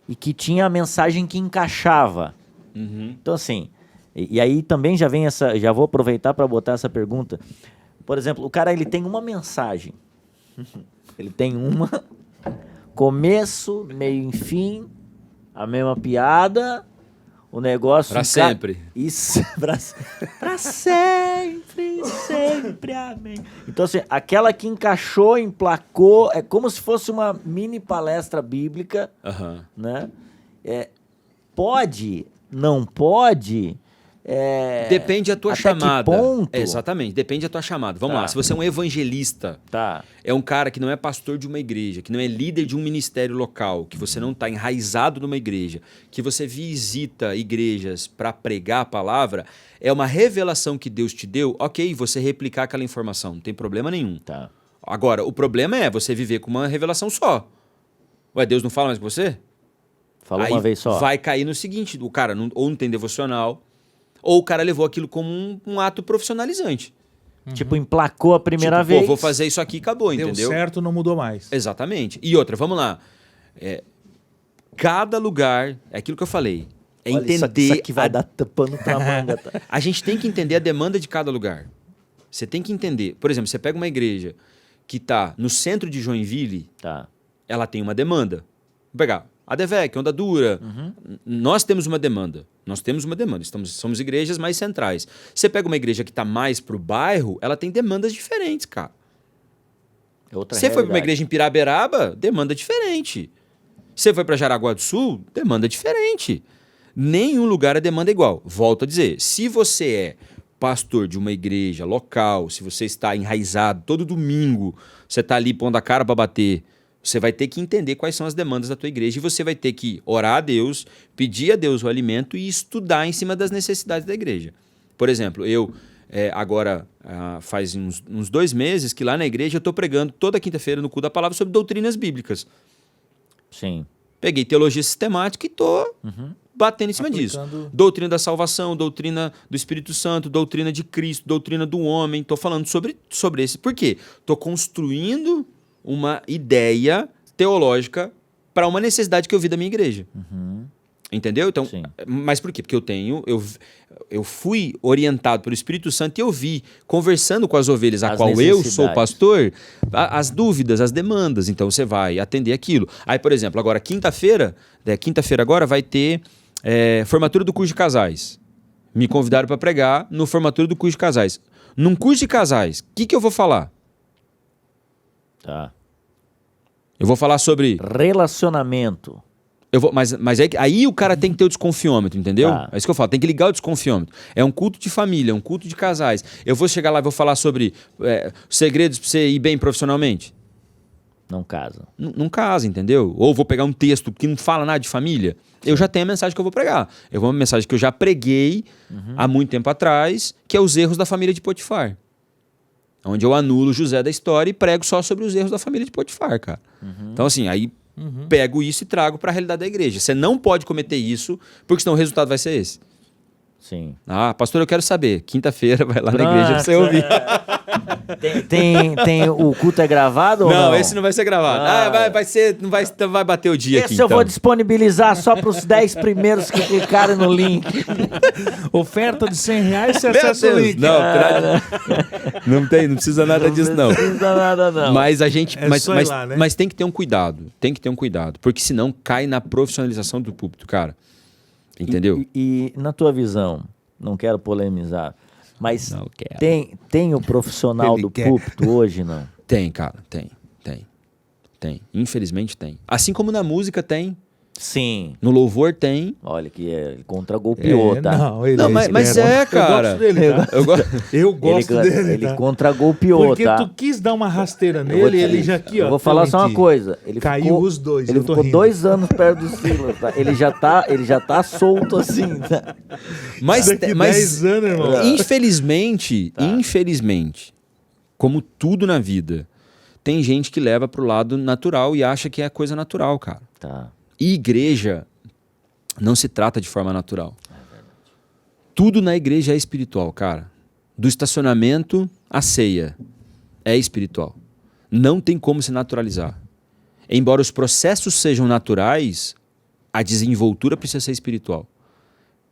e que tinha a mensagem que encaixava. Uhum. Então, assim, e aí também já vou aproveitar para botar essa pergunta. Por exemplo, o cara, ele tem uma mensagem. Ele tem começo, meio e fim, a mesma piada, o negócio... Pra sempre. Isso, pra sempre, sempre, amém. Então, assim, aquela que encaixou, emplacou, é como se fosse uma mini palestra bíblica, Aham. né? Pode, não pode... Depende da tua até chamada. que ponto? Exatamente, depende da tua chamada. Vamos Tá. lá, se você é um evangelista, Tá, é um cara que não é pastor de uma igreja, que não é líder de um ministério local, que você não está enraizado numa igreja, que você visita igrejas para pregar a palavra, é uma revelação que Deus te deu, ok, você replicar aquela informação, não tem problema nenhum. tá. Agora, o problema é você viver com uma revelação só. Ué, Deus não fala mais com você? Falou Aí uma vez só. vai cair no seguinte, o cara ou não tem devocional, ou o cara levou aquilo como um ato profissionalizante. Tipo, emplacou a primeira Tipo, vez. pô, vou fazer isso aqui e acabou, Deu entendeu? certo, não mudou mais. Exatamente. E outra, vamos lá. Cada lugar, é aquilo que eu falei, é Olha, entender... Isso aqui vai dar pano pra manga. Tá? A gente tem que entender a demanda de cada lugar. Você tem que entender. Por exemplo, você pega uma igreja que está no centro de Joinville, Tá. ela tem uma demanda. Vou pegar a Devec, Onda Dura. Nós temos uma demanda. Somos igrejas mais centrais. Você pega uma igreja que está mais pro bairro, ela tem demandas diferentes, cara. É outra Você foi para uma realidade. igreja em Piraberaba, demanda diferente. Você foi para Jaraguá do Sul, demanda diferente. Nenhum lugar a demanda é igual. Volto a dizer, se você é pastor de uma igreja local, se você está enraizado todo domingo, você está ali pondo a cara para bater, você vai ter que entender quais são as demandas da tua igreja e você vai ter que orar a Deus, pedir a Deus o alimento e estudar em cima das necessidades da igreja. Por exemplo, eu agora faz uns 2 meses que lá na igreja eu estou pregando toda quinta-feira no Culto da Palavra sobre doutrinas bíblicas. Sim. Peguei teologia sistemática e estou batendo em cima Aplicando. disso. Doutrina da salvação, doutrina do Espírito Santo, doutrina de Cristo, doutrina do homem. Estou falando sobre esse. Por quê? Estou construindo uma ideia teológica para uma necessidade que eu vi da minha igreja. Entendeu? Então, Sim. mas por quê? Porque eu fui orientado pelo Espírito Santo e eu vi, conversando com as ovelhas, a As qual eu sou necessidades. pastor, as dúvidas, as demandas. Então, você vai atender aquilo. Aí, por exemplo, agora, quinta-feira agora vai ter formatura do curso de casais. Me convidaram para pregar no formatura do curso de casais. Num curso de casais, o que eu vou falar? Tá. Eu vou falar sobre... Relacionamento. Mas aí o cara tem que ter o desconfiômetro, entendeu? Tá. É isso que eu falo, tem que ligar o desconfiômetro. É um culto de família, é um culto de casais. Eu vou chegar lá e vou falar sobre segredos para você ir bem profissionalmente? Não casa. Não casa, entendeu? Ou vou pegar um texto que não fala nada de família. Eu já tenho a mensagem que eu vou pregar. Eu vou uma mensagem que eu já preguei há muito tempo atrás, que é os erros da família de Potifar. Onde eu anulo José da história e prego só sobre os erros da família de Potifar, cara. Então, assim, aí pego isso e trago para a realidade da igreja. Você não pode cometer isso, porque senão o resultado vai ser esse. Sim. Ah, pastor, eu quero saber. Quinta-feira vai lá na igreja pra você ouvir. O culto é gravado ou não? Não, esse não vai ser gravado. Vai ser, não vai bater o dia aqui, Esse eu então. vou disponibilizar só para os 10 primeiros que clicarem no link. Oferta de R$100, você Meu acessa o Deus, link. não precisa nada disso, não. Não precisa nada, não. Mas a gente, É mas, só ir mas, lá, né? mas tem que ter um cuidado, porque senão cai na profissionalização do púlpito, cara. Entendeu? E na tua visão, não quero polemizar, mas Não quero. tem o profissional Ele do quer. púlpito hoje, não? Tem, cara, tem. Infelizmente tem. Assim como na música tem, Sim. no louvor tem. Olha que ele contragolpeou, tá? Não, ele Não, mas esperto. cara. Eu gosto dele, tá? Eu gosto. Eu gosto ele dele, tá? contragolpeou, Porque tá? tu quis dar uma rasteira Eu vou nele, te- ele já aqui, ó. Eu vou falar só uma Clemente, coisa. Ele Caiu ficou, os dois, Ele eu tô ficou rindo. 2 anos perto do Silas, tá? Ele já tá solto assim, tá? Daqui 10 anos, irmão. Infelizmente, como tudo na vida, tem gente que leva pro lado natural e acha que é coisa natural, cara. Tá. E igreja não se trata de forma natural. Tudo na igreja é espiritual, cara. Do estacionamento à ceia é espiritual. Não tem como se naturalizar. Embora os processos sejam naturais, a desenvoltura precisa ser espiritual.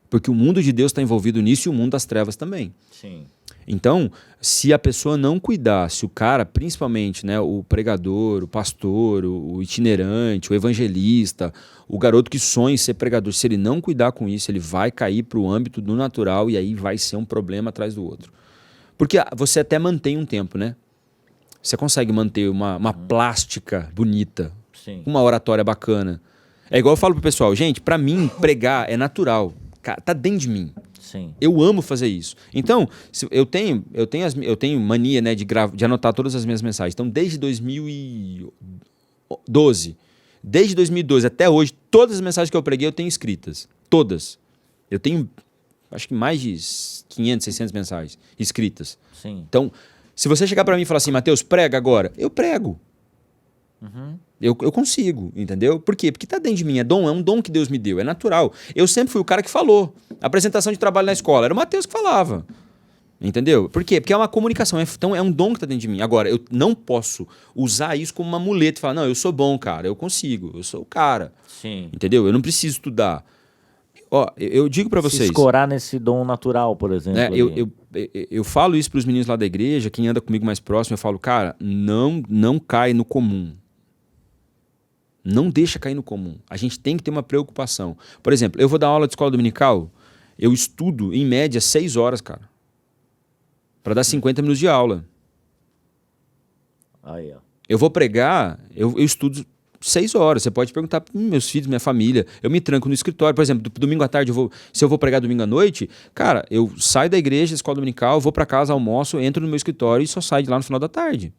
Porque o mundo de Deus está envolvido nisso e o mundo das trevas também. Sim. Então, se a pessoa não cuidar, se o cara, principalmente, né, o pregador, o pastor, o itinerante, o evangelista, o garoto que sonha em ser pregador, se ele não cuidar com isso, ele vai cair para o âmbito do natural e aí vai ser um problema atrás do outro. Porque você até mantém um tempo, né? Você consegue manter uma plástica bonita, Sim. uma oratória bacana. É igual eu falo pro pessoal, gente, para mim, pregar é natural. Cara, tá dentro de mim. Sim. Eu amo fazer isso. Então, eu tenho mania, né, de anotar todas as minhas mensagens. Então, desde 2012 até hoje, todas as mensagens que eu preguei eu tenho escritas. Todas. Eu tenho, acho que mais de 500, 600 mensagens escritas. Sim. Então, se você chegar para mim e falar assim, Mateus, prega agora, eu prego. Eu consigo, entendeu? Por quê? Porque tá dentro de mim, é um dom que Deus me deu, é natural. Eu sempre fui o cara que falou. Apresentação de trabalho na escola, era o Mateus que falava. Entendeu? Por quê? Porque é uma comunicação, então é um dom que tá dentro de mim. Agora, eu não posso usar isso como uma muleta e falar, não, eu sou bom, cara, eu consigo, eu sou o cara. Sim. Entendeu? Eu não preciso estudar. Ó, eu digo para Se vocês... escorar nesse dom natural, por exemplo. né, ali. eu falo isso para os meninos lá da igreja, quem anda comigo mais próximo, eu falo, cara, não cai no comum. Não deixa cair no comum. A gente tem que ter uma preocupação. Por exemplo, eu vou dar aula de escola dominical, eu estudo, em média, 6 horas, cara. Para dar 50 minutos de aula. Aí, ó. Eu vou pregar, eu estudo 6 horas. Você pode perguntar para meus filhos, minha família. Eu me tranco no escritório. Por exemplo, domingo à tarde, se eu vou pregar domingo à noite, cara, eu saio da igreja, da escola dominical, vou para casa, almoço, entro no meu escritório e só saio de lá no final da tarde.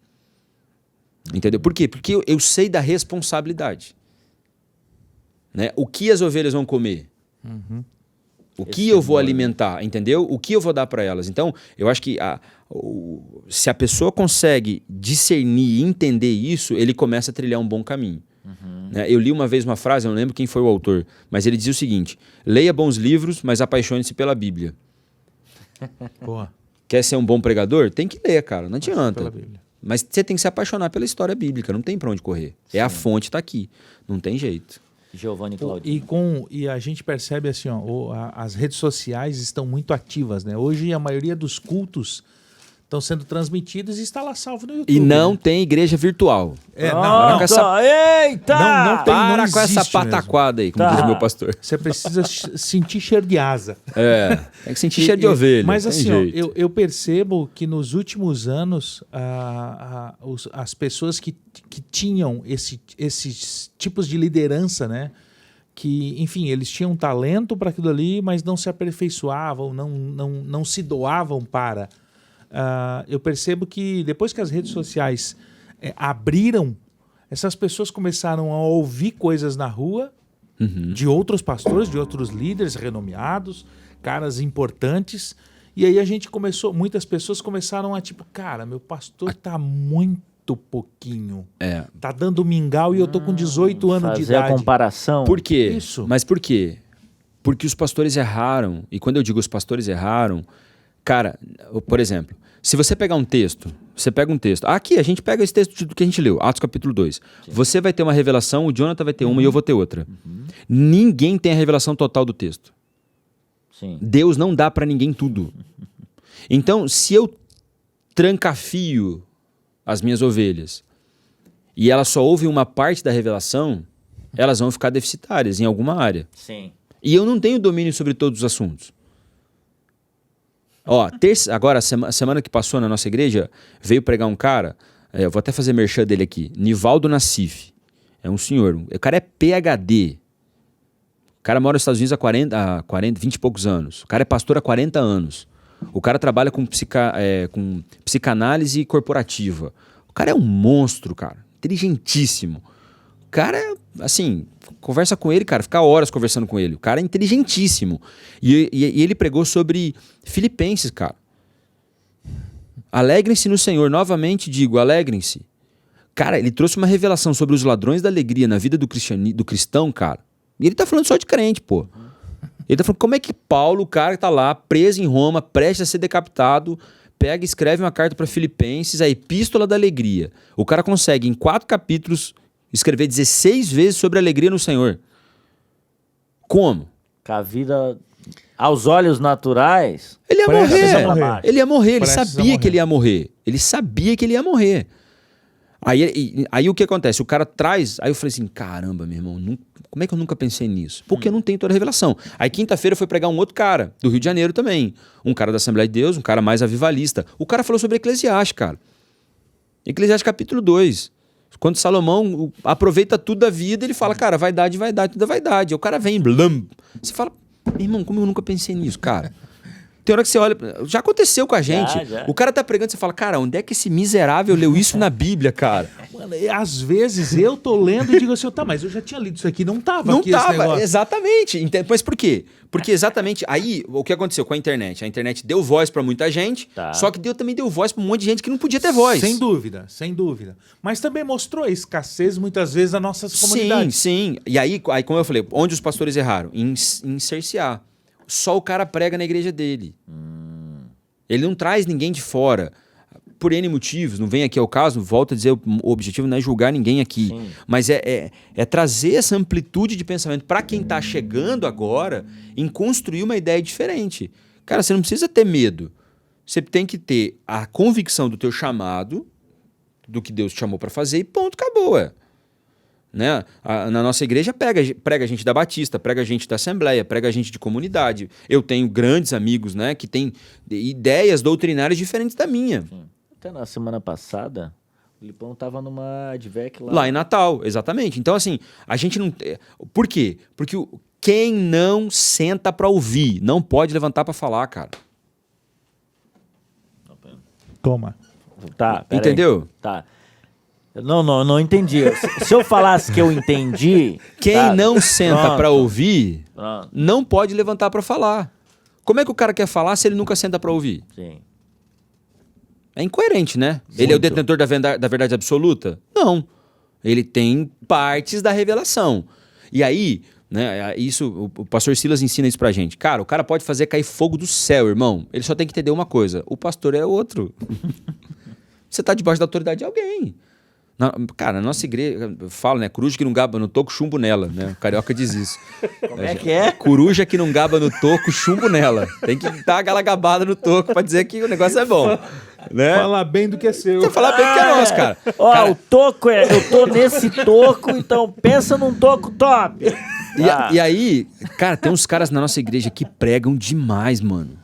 Entendeu? Por quê? Porque eu sei da responsabilidade. Né? O que as ovelhas vão comer? O que eu vou alimentar, entendeu? O que eu vou dar para elas. Então, eu acho que se a pessoa consegue discernir e entender isso, ele começa a trilhar um bom caminho. Né? Eu li uma vez uma frase, eu não lembro quem foi o autor, mas ele dizia o seguinte: leia bons livros, mas apaixone-se pela Bíblia. Porra. Quer ser um bom pregador? Tem que ler, cara, não adianta. Pela Bíblia. Mas você tem que se apaixonar pela história bíblica, não tem pra onde correr. É a fonte, tá aqui, não tem jeito. Giovanni Claudinho. E a gente percebe assim, ó, as redes sociais estão muito ativas, né? Hoje a maioria dos cultos estão sendo transmitidos e está lá salvo no YouTube. E não né? tem igreja virtual. Não, com essa- Eita! Não tem, Para não com essa existe pataquada aí, como Tá. diz meu pastor. Você precisa sentir cheiro de asa. Tem que sentir cheiro de ovelha. Mas tem assim, ó, jeito. eu percebo que nos últimos anos as pessoas que tinham esses tipos de liderança, né? Que, enfim, eles tinham talento para aquilo ali, mas não se aperfeiçoavam, não se doavam para. Eu percebo que depois que as redes sociais abriram, essas pessoas começaram a ouvir coisas na rua de outros pastores, de outros líderes renomeados, caras importantes. E aí muitas pessoas começaram a tipo, cara, meu pastor tá muito pouquinho. Tá dando mingau e eu tô com 18 anos de Fazer idade. a comparação. Por quê? Isso. Mas por quê? Porque os pastores erraram. E quando eu digo os pastores erraram, cara, por exemplo, se você pegar um texto, você pega um texto. Aqui, a gente pega esse texto que a gente leu, Atos capítulo 2. Você vai ter uma revelação, o Jonathan vai ter uma e eu vou ter outra. Ninguém tem a revelação total do texto. Sim. Deus não dá pra ninguém tudo. Então, se eu trancafio as minhas ovelhas e elas só ouvem uma parte da revelação, elas vão ficar deficitárias em alguma área. Sim. E eu não tenho domínio sobre todos os assuntos. Ó, agora, semana que passou na nossa igreja, veio pregar um cara, eu vou até fazer merchan dele aqui, Nivaldo Nassif. É um senhor, o cara é PhD. O cara mora nos Estados Unidos há 20 e poucos anos. O cara é pastor há 40 anos. O cara trabalha com psicanálise corporativa. O cara é um monstro, cara. Inteligentíssimo. O cara, assim, conversa com ele, cara, fica horas conversando com ele. O cara é inteligentíssimo. E ele pregou sobre Filipenses, cara. Alegrem-se no Senhor. Novamente digo, alegrem-se. Cara, ele trouxe uma revelação sobre os ladrões da alegria na vida do cristão, cara. E ele tá falando só de crente, pô. Ele tá falando como é que Paulo, o cara que tá lá, preso em Roma, prestes a ser decapitado, pega e escreve uma carta para Filipenses, a Epístola da Alegria. O cara consegue, em 4 capítulos, escrever 16 vezes sobre a alegria no Senhor. Como? Com a vida, aos olhos naturais... Ele ia Prestes a morrer. morrer. Ele ia morrer, ele Prestes a sabia morrer. que ele ia morrer. Ele sabia que ele ia morrer. Aí o que acontece? O cara traz... Aí eu falei assim, caramba, meu irmão, como é que eu nunca pensei nisso? Porque eu não tenho toda a revelação. Aí quinta-feira foi pregar um outro cara, do Rio de Janeiro também. Um cara da Assembleia de Deus, um cara mais avivalista. O cara falou sobre Eclesiastes, cara. Eclesiastes capítulo 2. Quando Salomão aproveita tudo da vida, ele fala, cara, vaidade, tudo é vaidade. Aí o cara vem, blam. Você fala, meu irmão, como eu nunca pensei nisso, cara? Tem hora que você olha, já aconteceu com a gente. Já. O cara tá pregando, você fala, cara, onde é que esse miserável leu isso na Bíblia, cara? Mano, às vezes eu tô lendo e digo assim, tá, mas eu já tinha lido isso aqui, não tava Não aqui esse tava, negócio. exatamente. Mas por quê? Porque exatamente aí, o que aconteceu com a internet? A internet deu voz pra muita gente, Tá. só que também deu voz pra um monte de gente que não podia ter voz. Sem dúvida, sem dúvida. Mas também mostrou a escassez, muitas vezes, das nossas Sim, comunidades. sim. E aí, como eu falei, onde os pastores erraram? Em cercear. Só o cara prega na igreja dele. Ele não traz ninguém de fora. Por N motivos, não vem aqui ao caso, volto a dizer, o objetivo não é julgar ninguém aqui. Sim. Mas é trazer essa amplitude de pensamento para quem está chegando agora em construir uma ideia diferente. Cara, você não precisa ter medo. Você tem que ter a convicção do teu chamado, do que Deus te chamou para fazer e ponto, acabou. Né? Na nossa igreja prega gente da Batista, prega gente da Assembleia, prega gente de comunidade. Eu tenho grandes amigos, né, que têm ideias doutrinárias diferentes da minha. Sim. Até na semana passada, o Lipão tava numa Advec lá. Lá em Natal, exatamente. Então, assim, a gente não... Por quê? Porque quem não senta pra ouvir não pode levantar pra falar, cara. Toma. Tá, pera Entendeu? aí. Tá. Não entendi. Se eu falasse que eu entendi... Quem tá, não senta pronto, pra ouvir, pronto, não pode levantar pra falar. Como é que o cara quer falar se ele nunca senta pra ouvir? sim. É incoerente, né? Ele é o detentor da verdade absoluta? Não. Ele tem partes da revelação. E aí, né, isso, o pastor Silas ensina isso pra gente. Cara, o cara pode fazer cair fogo do céu, irmão. Ele só tem que entender uma coisa. O pastor é outro. Você tá debaixo da autoridade de alguém. Cara, na nossa igreja, eu falo, né? Coruja que não gaba no toco, chumbo nela, né? O carioca diz isso. Como é que é? Coruja que não gaba no toco, chumbo nela. Tem que dar aquela gabada no toco pra dizer que o negócio é bom. Né? Falar bem do que é seu. Você falar bem que é nosso, cara. Ó, Cara, o toco eu tô nesse toco, então pensa num toco top. e aí, cara, tem uns caras na nossa igreja que pregam demais, mano.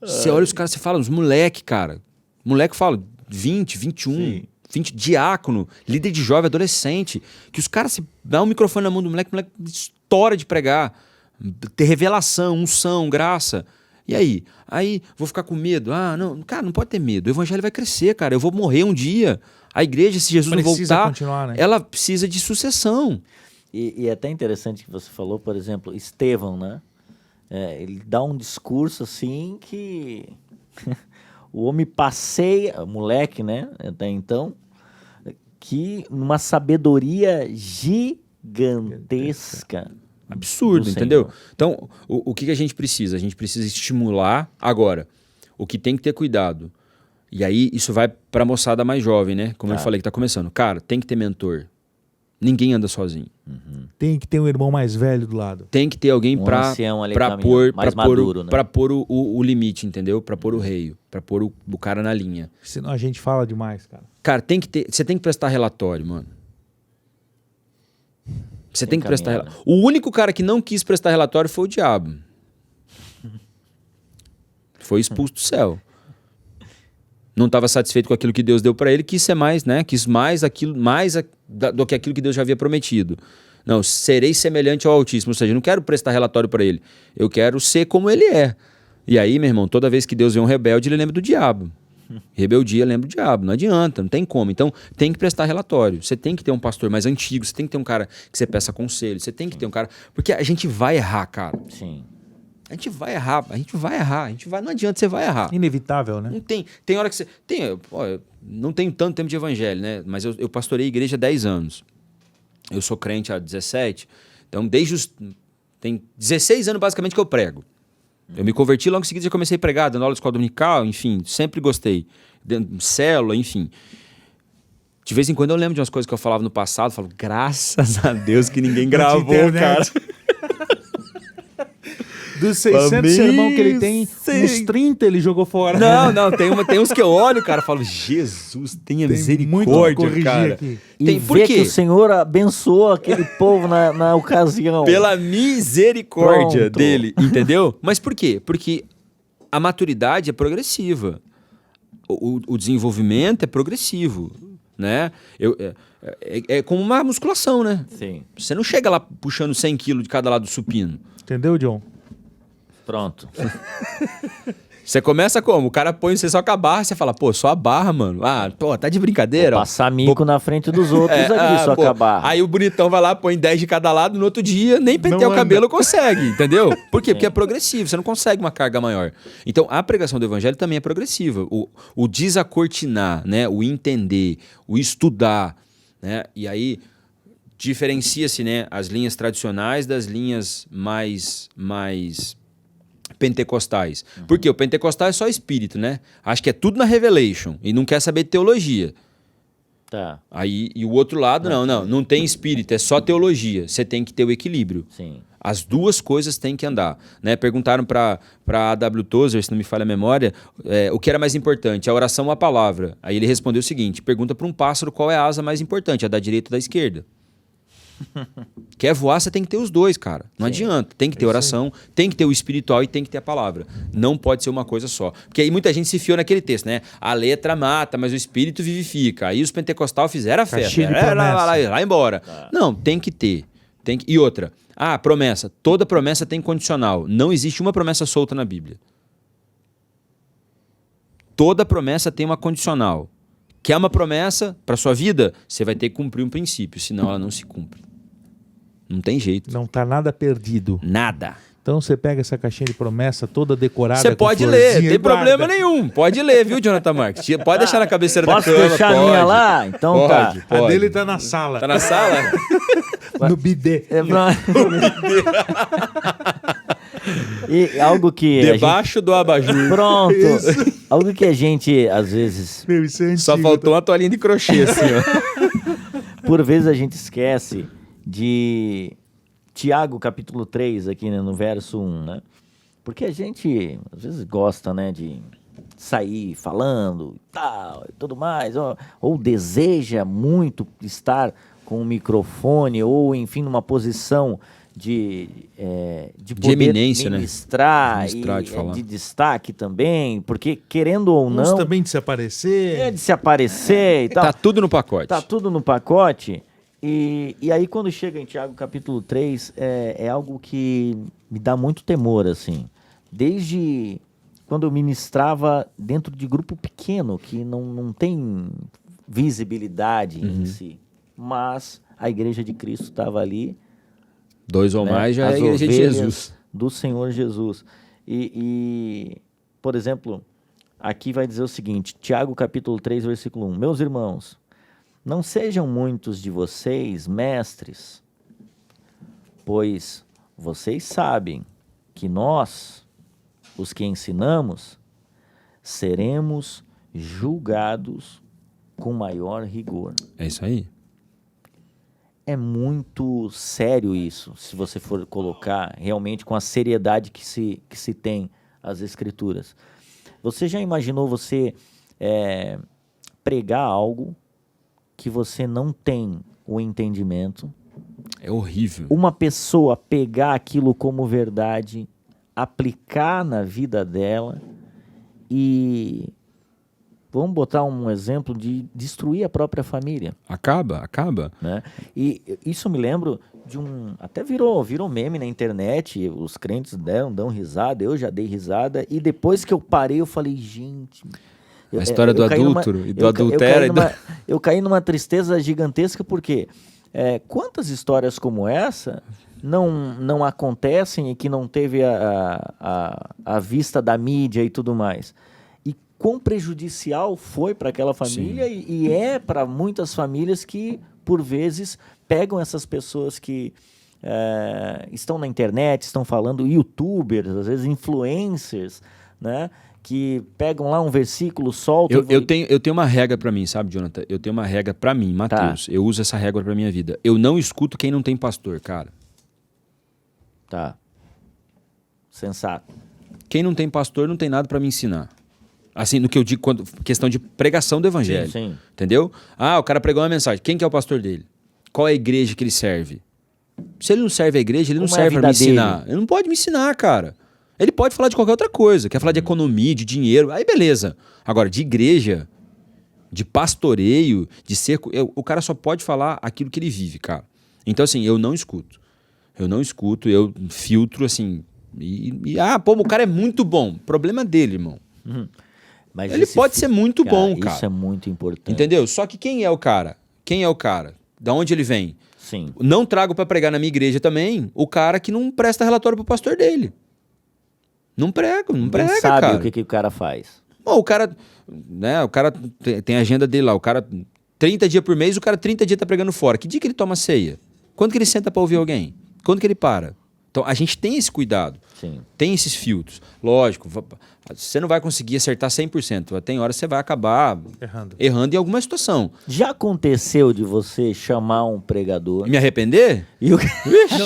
Você olha os caras, você fala, os moleque, cara. Moleque fala 20, 21, Sim. 20, diácono, líder de jovem, adolescente. Que os caras, se dá um microfone na mão do moleque, o moleque estoura de pregar. Ter revelação, unção, graça. E aí? Aí, vou ficar com medo? Ah, não, cara, não pode ter medo. O evangelho vai crescer, cara. Eu vou morrer um dia. A igreja, se Jesus não Precisa voltar, continuar, né? ela precisa de sucessão. E é até interessante que você falou, por exemplo, Estevão, né? Ele dá um discurso assim que o homem passeia, moleque, né? Até então, que numa sabedoria gigantesca. Absurdo, Do entendeu? Senhor. Então, o que a gente precisa? A gente precisa estimular agora. O que tem que ter cuidado. E aí, isso vai pra moçada mais jovem, né? Como eu falei que tá começando. Cara, tem que ter mentor. Ninguém anda sozinho. Tem que ter um irmão mais velho do lado. Tem que ter alguém Um pra ancião ali pra caminhando, pôr, mais pra pôr, maduro, né? pra pôr o limite, entendeu? Pra pôr o reio. Pra pôr o cara na linha. Senão a gente fala demais, cara. Cara, você tem que prestar relatório, mano. Você tem que prestar caminhar, relatório. O único cara que não quis prestar relatório foi o diabo. Foi expulso do céu. Não estava satisfeito com aquilo que Deus deu para ele, quis ser mais, né? Quis mais aquilo, do que aquilo que Deus já havia prometido. Não, serei semelhante ao Altíssimo, ou seja, eu não quero prestar relatório para ele. Eu quero ser como ele é. E aí, meu irmão, toda vez que Deus vê um rebelde, ele lembra do diabo. Rebeldia lembra do diabo, não adianta, não tem como. Então, tem que prestar relatório. Você tem que ter um pastor mais antigo, você tem que ter um cara que você peça conselho, você tem que ter um cara... Porque a gente vai errar, cara. Sim. A gente vai errar, não adianta, você vai errar. Inevitável, né? Não tem hora que você... eu não tenho tanto tempo de evangelho, né? Mas eu pastorei a igreja há 10 anos. Eu sou crente há 17. Então, tem 16 anos basicamente que eu prego. Eu me converti, logo em seguida já comecei a pregar, dando aula de escola dominical, enfim, sempre gostei. Célula, enfim. De vez em quando eu lembro de umas coisas que eu falava no passado, falo, graças a Deus que ninguém gravou, cara. Dos 600 sermão que ele tem, uns 30 ele jogou fora. Não, tem uns que eu olho, cara, falo, Jesus, tenha Muito misericórdia, corrigir cara. aqui. E Por ver quê? que o Senhor abençoou aquele povo na ocasião. Pela misericórdia Pronto. dele, entendeu? Mas por quê? Porque a maturidade é progressiva. O desenvolvimento é progressivo, né? É como uma musculação, né? Sim. Você não chega lá puxando 100 quilos de cada lado do supino. Entendeu, John? Pronto. Você começa como? O cara põe você só com a barra, você fala, pô, só a barra, mano. Ah, pô, tá de brincadeira? ó. Passar mico na frente dos outros aqui, só pô, acabar. Aí o bonitão vai lá, põe 10 de cada lado, no outro dia nem pentear Não o anda. cabelo consegue, entendeu? Por quê? Porque é progressivo, você não consegue uma carga maior. Então, a pregação do evangelho também é progressiva. O desacortinar, né? O entender, o estudar, né? E aí diferencia-se, né, as linhas tradicionais das linhas mais pentecostais. Porque o pentecostal é só espírito, né? Acho que é tudo na Revelation e não quer saber de teologia. Tá, Aí, e o outro lado, não tem espírito, é só teologia. Você tem que ter o equilíbrio. sim. As duas coisas têm que andar, né? Perguntaram para A.W. Tozer, se não me falha a memória, o que era mais importante, a oração ou a palavra? Aí ele respondeu o seguinte, pergunta para um pássaro qual é a asa mais importante, a da direita ou da esquerda? Quer voar, você tem que ter os dois, cara. Não adianta. Tem que ter oração, tem que ter o espiritual e tem que ter a palavra. Não pode ser uma coisa só. Porque aí muita gente se fiou naquele texto, né? A letra mata, mas o espírito vivifica. Aí os pentecostais fizeram a festa. Caixinha de promessa. Lá embora. Não, tem que ter. E outra. Promessa. Toda promessa tem condicional. Não existe uma promessa solta na Bíblia. Toda promessa tem uma condicional. Quer uma promessa para sua vida? Você vai ter que cumprir um princípio, senão ela não se cumpre. Não tem jeito. Não tá nada perdido. Nada. Então você pega essa caixinha de promessa toda decorada. Você com pode florzinha ler, e tem problema guarda. nenhum. Pode ler, viu, Jonathan Marques? Pode deixar na cabeceira da Posso cama. deixar a pode. minha lá? Então Pode, tá. A pode. dele tá na sala. Tá na sala? No bidê. É pra- E algo que a gente... Debaixo do abajur. Pronto. Algo que a gente, às vezes, Meu, isso é Só antigo, faltou uma toalhinha de crochê, assim, ó. por vezes a gente esquece de Tiago capítulo 3, aqui, né, no verso 1, né? Porque a gente, às vezes, gosta, né, de sair falando e tal, e tudo mais, ou deseja muito estar com o microfone, ou, enfim, numa posição de poder eminência, né? ministrar, Ministrar, e de falar. de destaque também, porque, querendo ou Uns não, também de se aparecer. é de se aparecer e tal. Tá tudo no pacote. Tá tudo no pacote. E aí, quando chega em Tiago capítulo 3, é algo que me dá muito temor, assim. Desde quando eu ministrava dentro de grupo pequeno, que não tem visibilidade em si. Mas a igreja de Cristo estava ali. 2 ou né, mais já é as a igreja de ovelhas Jesus. do Senhor Jesus. Por exemplo, aqui vai dizer o seguinte, Tiago capítulo 3, versículo 1. Meus irmãos, não sejam muitos de vocês mestres, pois vocês sabem que nós, os que ensinamos, seremos julgados com maior rigor. É isso aí. É muito sério isso, se você for colocar realmente com a seriedade que se tem as escrituras. Você já imaginou você pregar algo que você não tem o entendimento? É horrível. Uma pessoa pegar aquilo como verdade, aplicar na vida dela e... Vamos botar um exemplo de destruir a própria família. Acaba. Né? E isso me lembro de um... Até virou meme na internet, os crentes dão risada, eu já dei risada, e depois que eu parei, eu falei, gente... A história do adúltero e do adultério. Eu caí numa tristeza gigantesca, porque quantas histórias como essa não acontecem e que não teve a vista da mídia e tudo mais? Quão prejudicial foi para aquela família e é para muitas famílias que, por vezes, pegam essas pessoas que estão na internet, estão falando, youtubers, às vezes influencers, né, que pegam lá um versículo, soltam... Eu tenho uma regra para mim, sabe, Jonathan? Eu tenho uma regra para mim, Mateus. Tá. Eu uso essa regra para minha vida. Eu não escuto quem não tem pastor, cara. Tá. Sensato. Quem não tem pastor não tem nada para me ensinar. Assim, no que eu digo, questão de pregação do evangelho. Sim. Entendeu? O cara pregou uma mensagem. Quem que é o pastor dele? Qual é a igreja que ele serve? Se ele não serve a igreja, ele não Como é a serve para me vida ensinar. dele? Ele não pode me ensinar, cara. Ele pode falar de qualquer outra coisa. Quer falar de economia, de dinheiro. Aí beleza. Agora, de igreja, de pastoreio, de ser... O cara só pode falar aquilo que ele vive, cara. Então, assim, eu não escuto. Eu filtro, assim... o cara é muito bom. Problema dele, irmão. Mas Ele pode ser muito bom, cara. Isso é muito importante. Entendeu? Só que quem é o cara? Da onde ele vem? Sim. Não trago para pregar na minha igreja também o cara que não presta relatório pro pastor dele. Não prega, Ninguém sabe cara. o que o cara faz. Bom, o cara tem a agenda dele lá, o cara 30 dias por mês, o cara 30 dias tá pregando fora. Que dia que ele toma ceia? Quando que ele senta para ouvir alguém? Quando que ele para? Então, a gente tem esse cuidado. Sim. Tem esses filtros. Lógico, você não vai conseguir acertar 100%. Tem horas que você vai acabar errando em alguma situação. Já aconteceu de você chamar um pregador Me arrepender? e o...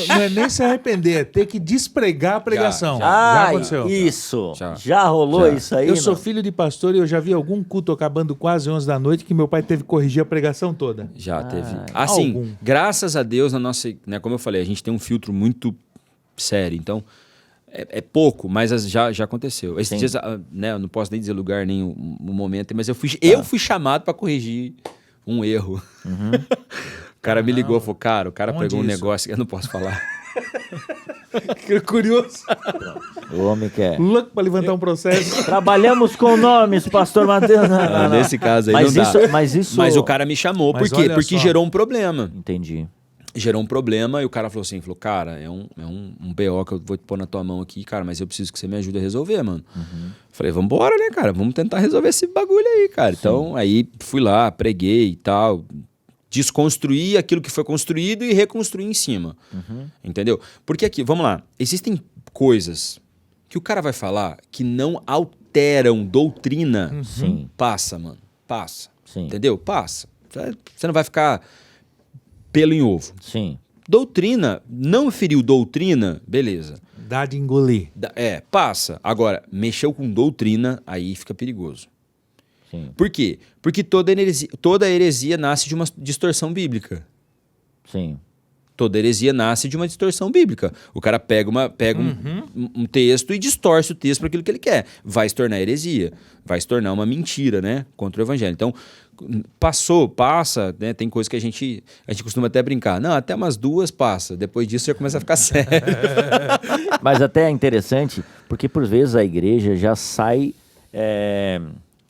Não é nem se arrepender, é ter que despregar a pregação. Já aconteceu. Isso. Já. Já rolou Já. isso aí? Eu sou não? filho de pastor e eu já vi algum culto acabando quase 11 da noite que meu pai teve que corrigir a pregação toda. Já teve. Ah, Assim, algum. graças a Deus, na nossa, né, como eu falei, a gente tem um filtro muito sério. Então, é pouco, mas já aconteceu. Esses dias, né, eu não posso nem dizer lugar nem o momento, mas eu fui chamado para corrigir um erro. O cara me ligou e falou, cara, o cara Onde pegou um isso? negócio que eu não posso falar. Curioso. O homem quer. Louco pra levantar um processo. Trabalhamos com nomes, pastor Matheus. Não. Nesse caso aí Mas não isso, dá. mas isso... Mas o cara me chamou. Mas Por quê? olha Porque só. gerou um problema. Entendi. Gerou um problema e o cara falou assim, cara, é um BO que eu vou te pôr na tua mão aqui, cara, mas eu preciso que você me ajude a resolver, mano. Falei, vambora, né, cara? Vamos tentar resolver esse bagulho aí, cara. Sim. Então, aí fui lá, preguei e tal, desconstruí aquilo que foi construído e reconstruí em cima. Entendeu? Porque aqui, vamos lá, existem coisas que o cara vai falar que não alteram doutrina. Sim. Passa, mano. Passa. Sim. Entendeu? Passa. Você não vai ficar pelo em ovo. Sim. Doutrina, não feriu doutrina, beleza. Dá de engolir. Passa. Agora, mexeu com doutrina, aí fica perigoso. Sim. Por quê? Porque toda heresia nasce de uma distorção bíblica. Sim. Toda heresia nasce de uma distorção bíblica. O cara pega um texto e distorce o texto para aquilo que ele quer. Vai se tornar heresia. Vai se tornar uma mentira, né? Contra o evangelho. Então, passa, né? Tem coisa que a gente costuma até brincar. Não, até umas 2 passa. Depois disso já começa a ficar sério. Mas até é interessante, porque por vezes a igreja já sai...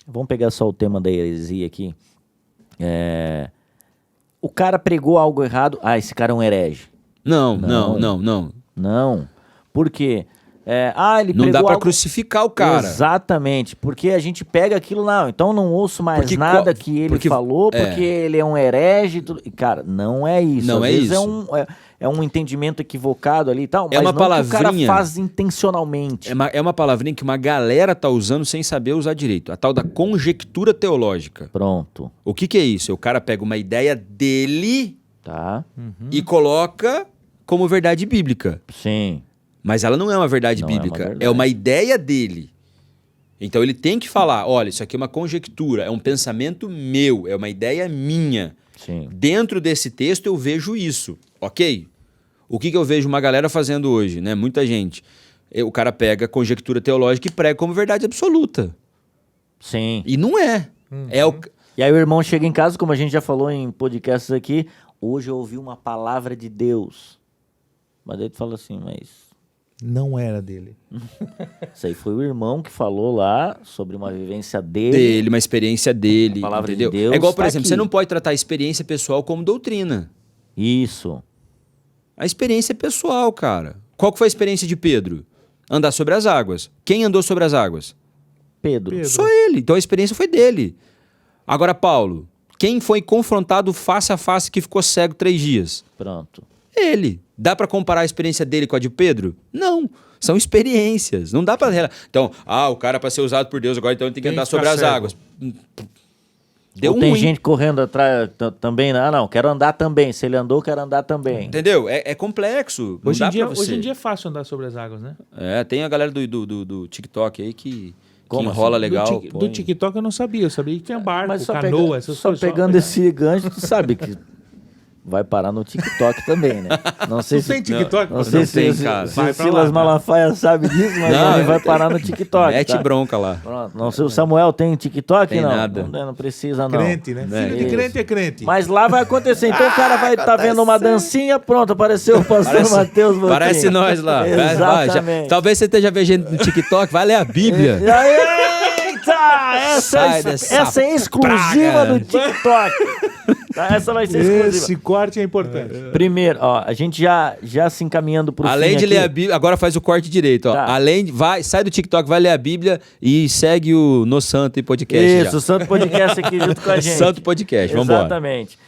Vamos pegar só o tema da heresia aqui. O cara pregou algo errado. Ah, esse cara é um herege. Não. Não. Por quê? Ele não pregou dá para algo... crucificar o cara. Exatamente, porque a gente pega aquilo, não, então não ouço mais Porque nada que ele falou, porque ele é um herege. E cara, não é isso. Não Às é vezes isso. É um entendimento equivocado ali e tal, mas uma não que o cara palavrinha. faz intencionalmente. É uma palavrinha que uma galera tá usando sem saber usar direito. A tal da conjectura teológica. Pronto. O que é isso? O cara pega uma ideia dele Tá? e coloca como verdade bíblica. Sim. Mas ela não é uma verdade Não é uma bíblica. verdade. É uma ideia dele. Então ele tem que falar, olha, isso aqui é uma conjectura, é um pensamento meu, é uma ideia minha. Sim. Dentro desse texto eu vejo isso, ok? O que eu vejo uma galera fazendo hoje, né? Muita gente. O cara pega conjectura teológica e prega como verdade absoluta. Sim. E não é. E aí o irmão chega em casa, como a gente já falou em podcasts aqui, hoje eu ouvi uma palavra de Deus. Mas daí tu fala assim, mas... Não era dele. Isso aí foi o irmão que falou lá sobre uma vivência dele. Uma experiência dele, A palavra entendeu? de Deus É igual, por tá exemplo, aqui. você não pode tratar a experiência pessoal como doutrina. Isso. A experiência é pessoal, cara. Qual que foi a experiência de Pedro? Andar sobre as águas. Quem andou sobre as águas? Pedro. Só ele. Então a experiência foi dele. Agora, Paulo, quem foi confrontado face a face que ficou cego 3 dias? Pronto. Ele. Dá pra comparar a experiência dele com a de Pedro? Não. São experiências. Não dá pra... Então, o cara pra ser usado por Deus agora, então ele tem que andar sobre as águas. Deu Ou tem ruim. gente correndo atrás também, não, quero andar também. Se ele andou, quero andar também. Entendeu? É complexo. Não Hoje dá em, dia, pra você. hoje em dia é fácil andar sobre as águas, né? Tem a galera do TikTok aí que Como enrola assim? legal. Do TikTok eu não sabia. Eu sabia que tinha barco, Mas só, canoa, essas só coisas. pegando esse gancho, tu sabe que vai parar no TikTok também, né? Não sei Não tem TikTok? Não sei Não se, tem, se, cara. se Vai o pra Silas lá, tá? Malafaia sabe disso, mas Não, ele vai eu- parar no TikTok. Mete tá? bronca lá. Pronto. Não sei, o Samuel tem TikTok? Tem não. nada. Não precisa, não. Crente, né? Filho de Isso. crente é crente. Mas lá vai acontecer. Então o cara vai estar vendo uma dancinha, pronto, apareceu o pastor Matheus Botelho. Parece nós lá. Vai, Exatamente. talvez você esteja vendo no TikTok, vai ler a Bíblia. Eita! Sai dessa Essa é exclusiva praga. do TikTok. Tá? Essa vai ser exclusiva. Esse corte é importante. Primeiro, a gente já se encaminhando pro Além fim de aqui. ler a Bíblia, agora faz o corte direito, ó. Tá. Sai do TikTok, vai ler a Bíblia e segue o No Santo e Podcast. Isso, o Santo Podcast aqui junto com a gente. Santo Podcast, vambora. Exatamente.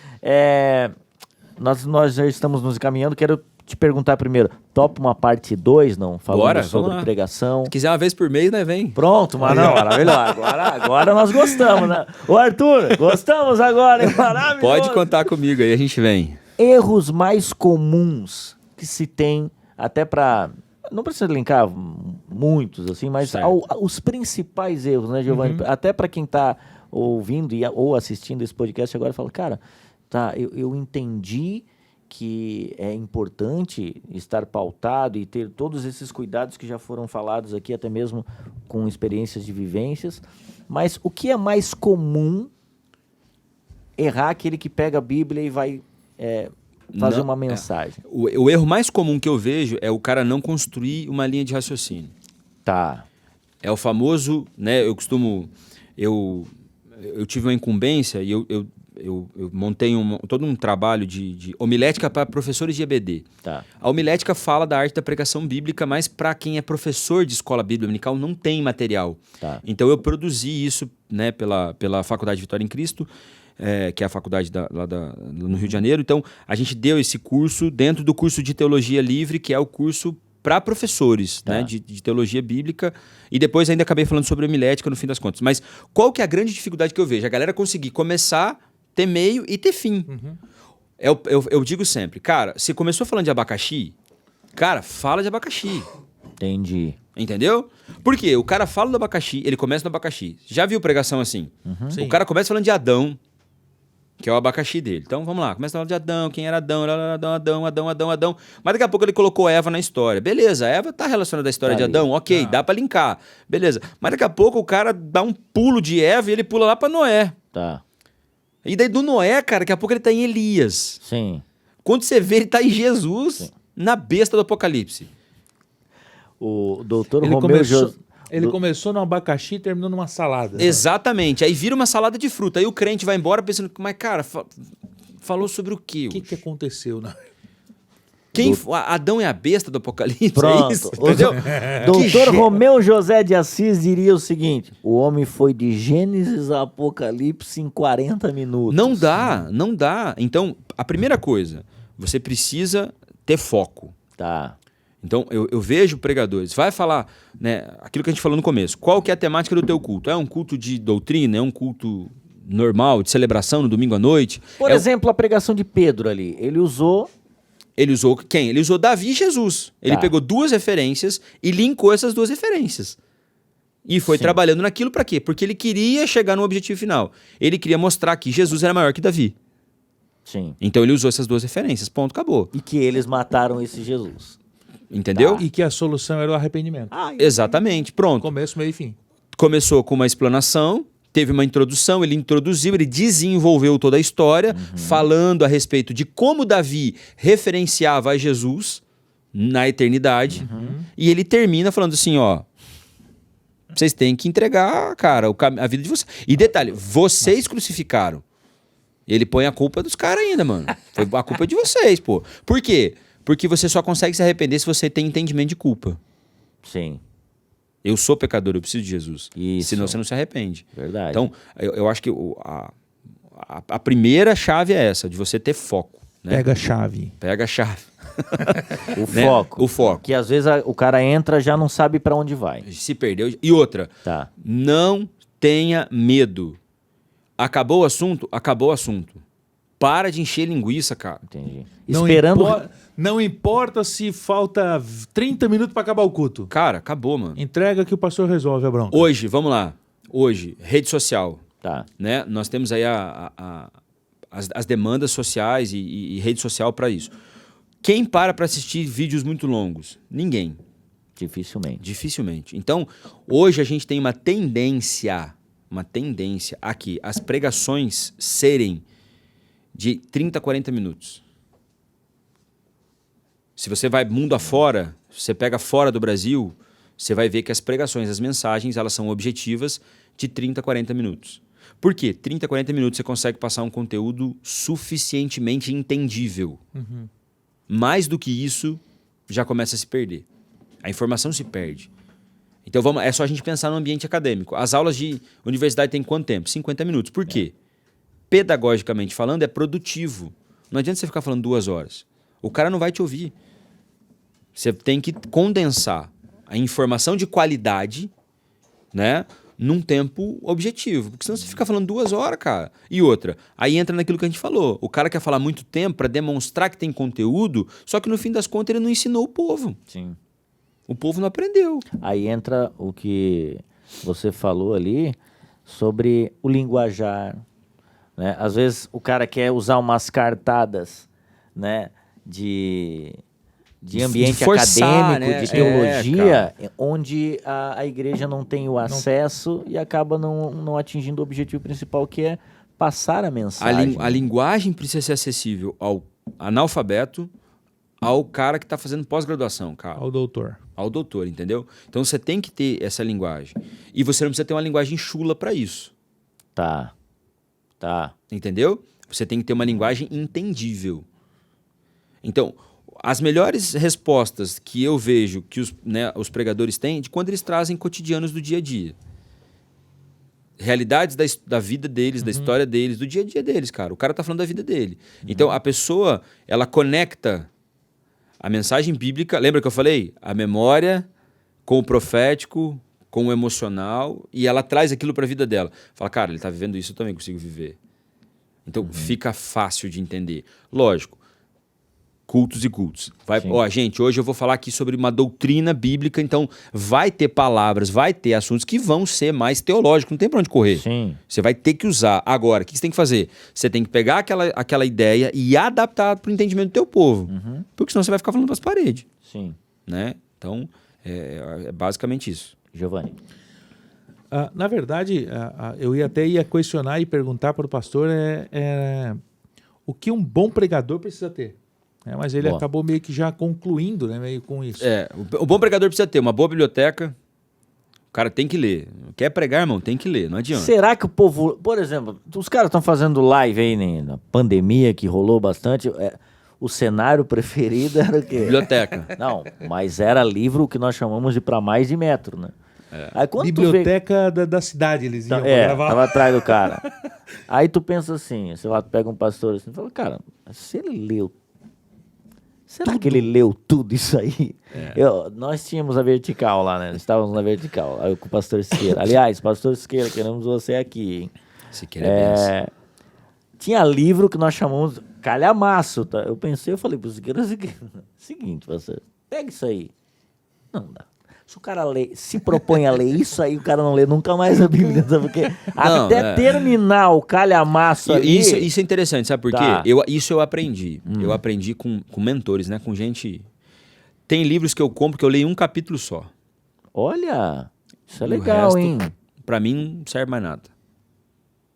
Nós já estamos nos encaminhando. Quero te perguntar primeiro, topa uma parte 2, não? Falando Bora, sobre vamos lá. pregação. Se quiser uma vez por mês, né, vem. Pronto, mas não, maravilhoso. Agora nós gostamos, né? Ô Arthur, gostamos agora, hein? Maravilhoso. Pode contar comigo aí, a gente vem. Erros mais comuns que se tem, até para... Não precisa linkar muitos, assim, mas Certo. os principais erros, né, Giovanni? Até para quem está ouvindo ou assistindo esse podcast agora, fala, cara, tá, eu entendi que é importante estar pautado e ter todos esses cuidados que já foram falados aqui, até mesmo com experiências de vivências, mas o que é mais comum errar aquele que pega a Bíblia e vai fazer Não, uma mensagem. O erro mais comum que eu vejo é o cara não construir uma linha de raciocínio. Tá. É o famoso, né? Eu tive uma incumbência e eu montei todo um trabalho de homilética para professores de EBD. Tá. A homilética fala da arte da pregação bíblica, mas para quem é professor de escola bíblica dominical não tem material. Tá. Então eu produzi isso, né, pela Faculdade Vitória em Cristo, que é a faculdade no Rio de Janeiro. Então a gente deu esse curso dentro do curso de Teologia Livre, que é o curso para professores, Tá. né, de teologia bíblica, e depois ainda acabei falando sobre homilética no fim das contas. Mas qual que é a grande dificuldade que eu vejo? A galera conseguir começar, ter meio e ter fim. Eu digo sempre, cara, você começou falando de abacaxi, cara, fala de abacaxi. Entendi. Entendeu? Por quê? O cara fala do abacaxi, ele começa no abacaxi. Já viu pregação assim? Sim. O cara começa falando de Adão, que é o abacaxi dele. Então vamos lá, começa falando de Adão, quem era Adão, Adão. Mas daqui a pouco ele colocou Eva na história. Beleza, Eva tá relacionada à história Tá de ali. Adão, ok, dá pra linkar. Beleza. Mas daqui a pouco o cara dá um pulo de Eva e ele pula lá pra Noé. Tá. E daí do Noé, cara, daqui a pouco ele tá em Elias. Sim. Quando você vê, ele tá em Jesus, na besta do Apocalipse. O doutor Ele, Romeu começou, José... ele começou no abacaxi e terminou numa salada. Exatamente. Aí vira uma salada de fruta. Aí o crente vai embora pensando, mas cara, falou sobre o quê? O que aconteceu? Adão é a besta do Apocalipse? Pronto. É isso? Entendeu? Doutor Romeu José de Assis diria o seguinte: o homem foi de Gênesis a Apocalipse em 40 minutos. Não dá, não dá. Então, a primeira coisa, você precisa ter foco. Tá. Então, eu vejo pregadores, vai falar, né, aquilo que a gente falou no começo, qual que é a temática do teu culto? É um culto de doutrina? É um culto normal, de celebração no domingo à noite? Por exemplo, a pregação de Pedro ali. Ele usou... Ele usou quem? Ele usou Davi e Jesus. Ele Tá. pegou duas referências e linkou essas duas referências. E foi Sim. trabalhando naquilo para quê? Porque ele queria chegar no objetivo final. Ele queria mostrar que Jesus era maior que Davi. Sim. Então ele usou essas duas referências. Ponto, acabou. E que eles mataram esse Jesus. Entendeu? E que a solução era o arrependimento. Exatamente. Pronto. Começo, meio e fim. Começou com uma explanação, teve uma introdução, ele introduziu, ele desenvolveu toda a história, falando a respeito de como Davi referenciava a Jesus na eternidade. E ele termina falando assim, ó, vocês têm que entregar, cara, a vida de vocês. E detalhe, vocês crucificaram. Ele põe a culpa dos caras ainda, mano. Foi a culpa de vocês, pô. Por quê? Porque você só consegue se arrepender se você tem entendimento de culpa. Sim. Eu sou pecador, eu preciso de Jesus. Isso. Senão você não se arrepende. Verdade. Então, eu acho que a primeira chave é essa, de você ter foco. Né? Pega a chave. Pega a chave. O né? foco. O foco. Que às vezes o cara entra já não sabe pra onde vai. Se perdeu. E outra, Tá. não tenha medo. Acabou o assunto? Acabou o assunto. Para de encher linguiça, cara. Entendi. Não Esperando... Não importa se falta 30 minutos para acabar o culto. Cara, acabou, mano. Entrega que o pastor resolve a bronca. Hoje, vamos lá. Hoje, rede social. Tá. Né? Nós temos aí as demandas sociais e rede social para isso. Quem para assistir vídeos muito longos? Ninguém. Dificilmente. Dificilmente. Então, hoje a gente tem uma tendência a que as pregações serem de 30 a 40 minutos. Se você vai mundo afora, você pega fora do Brasil, você vai ver que as pregações, as mensagens, elas são objetivas de 30 a 40 minutos. Por quê? 30 a 40 minutos você consegue passar um conteúdo suficientemente entendível. Mais do que isso, já começa a se perder. A informação se perde. Então é só a gente pensar no ambiente acadêmico. As aulas de universidade têm quanto tempo? 50 minutos. Por quê? Pedagogicamente falando, é produtivo. Não adianta você ficar falando 2 horas. O cara não vai te ouvir. Você tem que condensar a informação de qualidade, né, num tempo objetivo. Porque senão você fica falando 2 horas, cara. E outra, aí entra naquilo que a gente falou. O cara quer falar muito tempo para demonstrar que tem conteúdo, só que no fim das contas ele não ensinou o povo. Sim. O povo não aprendeu. Aí entra o que você falou ali sobre o linguajar, né? Às vezes o cara quer usar umas cartadas, né, de ambiente de forçar, acadêmico, né? de teologia, onde a igreja não tem o acesso e acaba não atingindo o objetivo principal, que é passar a mensagem. A linguagem precisa ser acessível ao analfabeto ao cara que está fazendo pós-graduação, cara. Ao doutor. Ao doutor, entendeu? Então você tem que ter essa linguagem. E você não precisa ter uma linguagem chula para isso. Tá. Entendeu? Você tem que ter uma linguagem entendível. Então, as melhores respostas que eu vejo que os pregadores têm de quando eles trazem cotidianos do dia a dia. Realidades da vida deles, da história deles, do dia a dia deles, cara. O cara tá falando da vida dele. Então, a pessoa, ela conecta a mensagem bíblica, lembra que eu falei? A memória com o profético, com o emocional, e ela traz aquilo para a vida dela. Fala, cara, ele tá vivendo isso, eu também consigo viver. Então, fica fácil de entender. Lógico, cultos e cultos. Gente, hoje eu vou falar aqui sobre uma doutrina bíblica, então vai ter palavras, vai ter assuntos que vão ser mais teológicos, não tem pra onde correr. Sim. Você vai ter que usar. Agora, o que você tem que fazer? Você tem que pegar aquela ideia e adaptar pro entendimento do teu povo. Porque senão você vai ficar falando pras paredes. Sim. Né? Então, é basicamente isso. Giovanni. Na verdade, eu ia questionar e perguntar para o pastor o que um bom pregador precisa ter. Mas ele acabou meio que já concluindo, né, meio com isso. O bom pregador precisa ter uma boa biblioteca. O cara tem que ler. Quer pregar, irmão? Tem que ler, não adianta. Será que o povo... Por exemplo, os caras estão fazendo live aí na pandemia, que rolou bastante. O cenário preferido era o quê? Biblioteca. Não, mas era livro que nós chamamos de pra mais de metro, né? Aí, quando Biblioteca da cidade, eles iam gravar. Tava atrás do cara. Aí tu pensa assim, sei lá, tu pega um pastor assim e fala, cara, se ele leu... Será que ele leu tudo isso aí? Nós tínhamos a vertical lá, né? Estávamos na vertical, aí com o pastor Siqueira. Aliás, pastor Siqueira, queremos você aqui, hein? Siqueira é benção. Tinha livro que nós chamamos calhamaço, tá? Eu falei pro Siqueira, seguinte, pastor, pega isso aí. Não dá. Se o cara se propõe a ler isso aí, o cara não lê nunca mais a Bíblia, sabe? Porque até terminar o calhamaço ali... Isso é interessante, sabe por quê? Isso eu aprendi. Eu aprendi com mentores, né? Com gente... Tem livros que eu compro que eu leio um capítulo só. Olha, isso é legal, hein? Pra mim, não serve mais nada.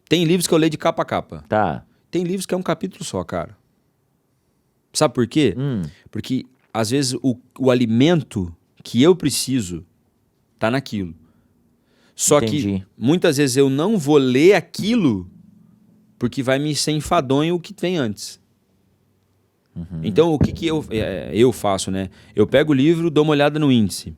Tem livros que eu leio de capa a capa. Tá. Tem livros que é um capítulo só, cara. Sabe por quê? Porque, às vezes, o alimento que eu preciso tá naquilo. Só que muitas vezes eu não vou ler aquilo porque vai me ser enfadonho o que vem antes. Então, o que eu faço, né? Eu pego o livro, dou uma olhada no índice.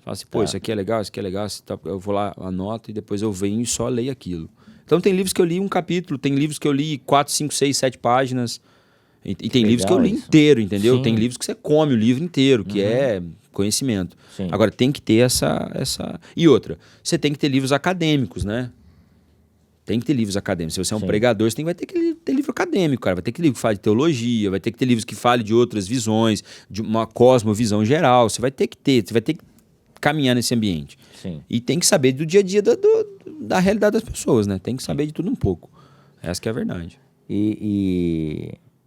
Falo assim, pô, isso aqui é legal, isso aqui é legal. Eu vou lá, anoto e depois eu venho e só leio aquilo. Então, tem livros que eu li um capítulo, tem livros que eu li 4, 5, 6, 7 páginas. E tem livros que eu li inteiro, entendeu? Sim. Tem livros que você come o livro inteiro, que é conhecimento. Sim. Agora, tem que ter essa... E outra, você tem que ter livros acadêmicos, né? Tem que ter livros acadêmicos. Se você é um pregador, vai ter que ter livro acadêmico, cara. Vai ter que ter livro que fale de teologia, vai ter que ter livros que fale de outras visões, de uma cosmovisão geral. Você vai ter que caminhar nesse ambiente. Sim. E tem que saber do dia a dia da realidade das pessoas, né? Tem que saber de tudo um pouco. Essa que é a verdade.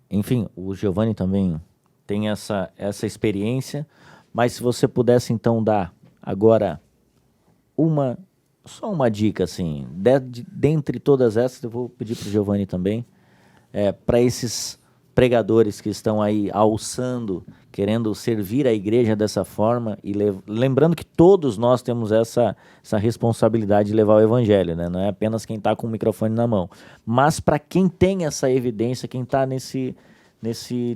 Enfim, o Giovanni também tem essa experiência, mas se você pudesse então dar agora só uma dica assim, dentre todas essas, eu vou pedir para o Giovanni também, para esses pregadores que estão aí alçando, querendo servir a igreja dessa forma, e lembrando que todos nós temos essa responsabilidade de levar o evangelho, né? Não é apenas quem está com o microfone na mão, mas para quem tem essa evidência, quem está nesse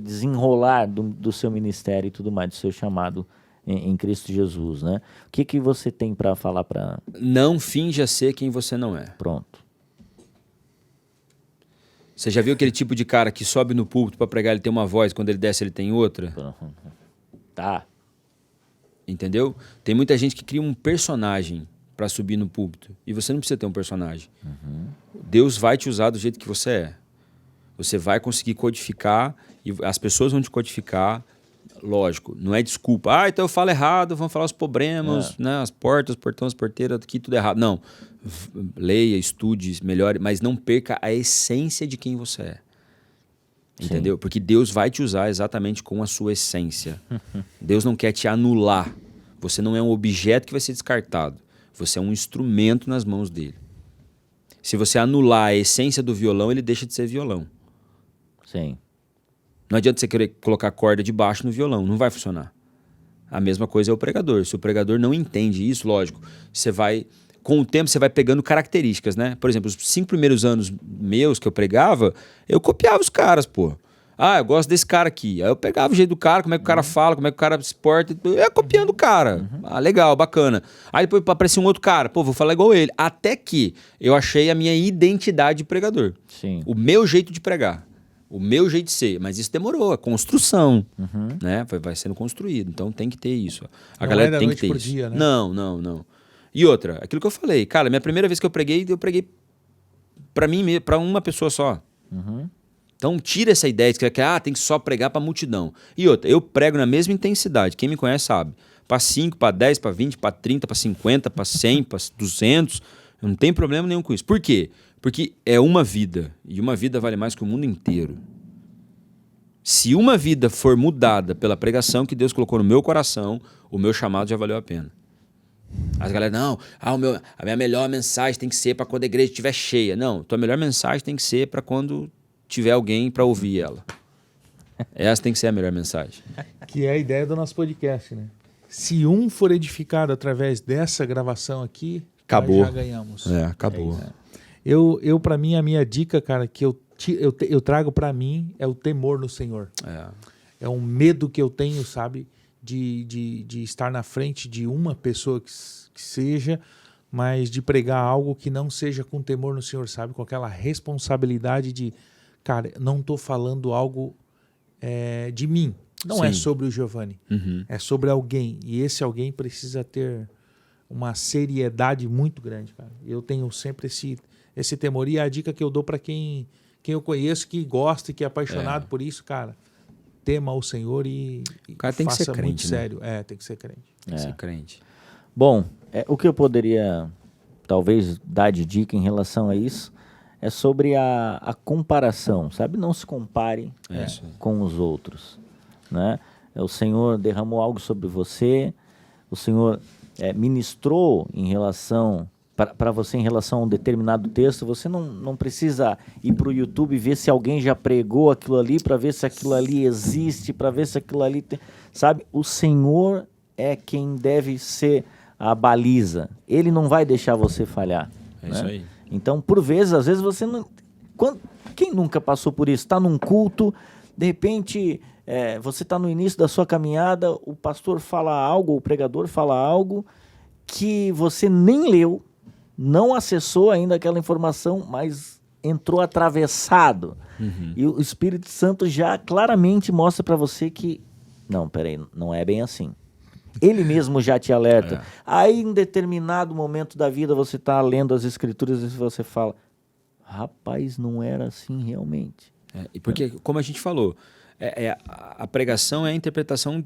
desenrolar do seu ministério e tudo mais, do seu chamado em Cristo Jesus, né? O que você tem para falar para... Não finja ser quem você não é. Pronto. Você já viu aquele tipo de cara que sobe no púlpito para pregar, ele tem uma voz, quando ele desce ele tem outra? Tá. Entendeu? Tem muita gente que cria um personagem para subir no púlpito. E você não precisa ter um personagem. Deus vai te usar do jeito que você é. Você vai conseguir codificar e as pessoas vão te codificar. Lógico, não é desculpa. Então eu falo errado, vão falar os problemas, né? As portas, os portões, as porteiras, aqui tudo errado. Não. Leia, estude, melhore, mas não perca a essência de quem você é. Entendeu? Sim. Porque Deus vai te usar exatamente com a sua essência. Deus não quer te anular. Você não é um objeto que vai ser descartado. Você é um instrumento nas mãos dele. Se você anular a essência do violão, ele deixa de ser violão. Sim. Não adianta você querer colocar corda de baixo no violão, não vai funcionar. A mesma coisa é o pregador. Se o pregador não entende isso, lógico, com o tempo você vai pegando características, né? Por exemplo, os 5 primeiros anos meus que eu pregava, eu copiava os caras, pô. Ah, eu gosto desse cara aqui. Aí eu pegava o jeito do cara, como é que o cara fala, como é que o cara se porta. Eu ia copiando o cara. Ah, legal, bacana. Aí depois aparecia um outro cara. Pô, vou falar igual ele. Até que eu achei a minha identidade de pregador. Sim. O meu jeito de pregar. O meu jeito de ser. Mas isso demorou. A construção. Né? Vai sendo construído. Então tem que ter isso. A Não galera é da tem que noite ter por isso. dia, né? Não. E outra, aquilo que eu falei. Cara, minha primeira vez que eu preguei pra mim, pra uma pessoa só. Então tira essa ideia de que tem que só pregar pra multidão. E outra, eu prego na mesma intensidade. Quem me conhece sabe. Pra 5, pra 10, pra 20, pra 30, pra 50, pra 100, pra 200. Eu não tenho problema nenhum com isso. Por quê? Porque é uma vida. E uma vida vale mais que o mundo inteiro. Se uma vida for mudada pela pregação que Deus colocou no meu coração, o meu chamado já valeu a pena. As galera, não, a minha melhor mensagem tem que ser para quando a igreja estiver cheia. Não, tua melhor mensagem tem que ser para quando tiver alguém para ouvir ela. Essa tem que ser a melhor mensagem. Que é a ideia do nosso podcast, né? Se um for edificado através dessa gravação aqui, Acabou. nós já ganhamos. Acabou. É isso, né? Eu para mim, a minha dica, cara, que eu trago para mim é o temor no Senhor. É um medo que eu tenho, sabe? De estar na frente de uma pessoa que seja, mas de pregar algo que não seja com temor no Senhor, sabe? Com aquela responsabilidade de, cara, não estou falando algo de mim. Não é Sim. sobre o Giovanni. É sobre alguém. E esse alguém precisa ter uma seriedade muito grande, cara. Eu tenho sempre esse temor. E a dica que eu dou para quem eu conheço, que gosta e que é apaixonado por isso, cara, tema o Senhor e cara tem que faça ser crente, muito né? sério. Tem que ser crente. Tem que ser crente. Bom, o que eu poderia talvez dar de dica em relação a isso é sobre a comparação, sabe? Não se compare Isso aí. com os outros, né? O Senhor derramou algo sobre você, o Senhor ministrou em relação para você em relação a um determinado texto. Você não precisa ir para o YouTube e ver se alguém já pregou aquilo ali, para ver se aquilo ali existe, para ver se aquilo ali tem, sabe? O Senhor é quem deve ser a baliza. Ele não vai deixar você falhar. É isso aí. Então, por vezes, às vezes você não... Quem nunca passou por isso? Está num culto, de repente você está no início da sua caminhada, o pastor fala algo, o pregador fala algo que você nem leu, não acessou ainda aquela informação, mas entrou atravessado. E o Espírito Santo já claramente mostra para você que, não, peraí, não é bem assim. Ele mesmo já te alerta. Aí, em determinado momento da vida, você está lendo as Escrituras e você fala, rapaz, não era assim realmente. E porque, como a gente falou, a pregação é a interpretação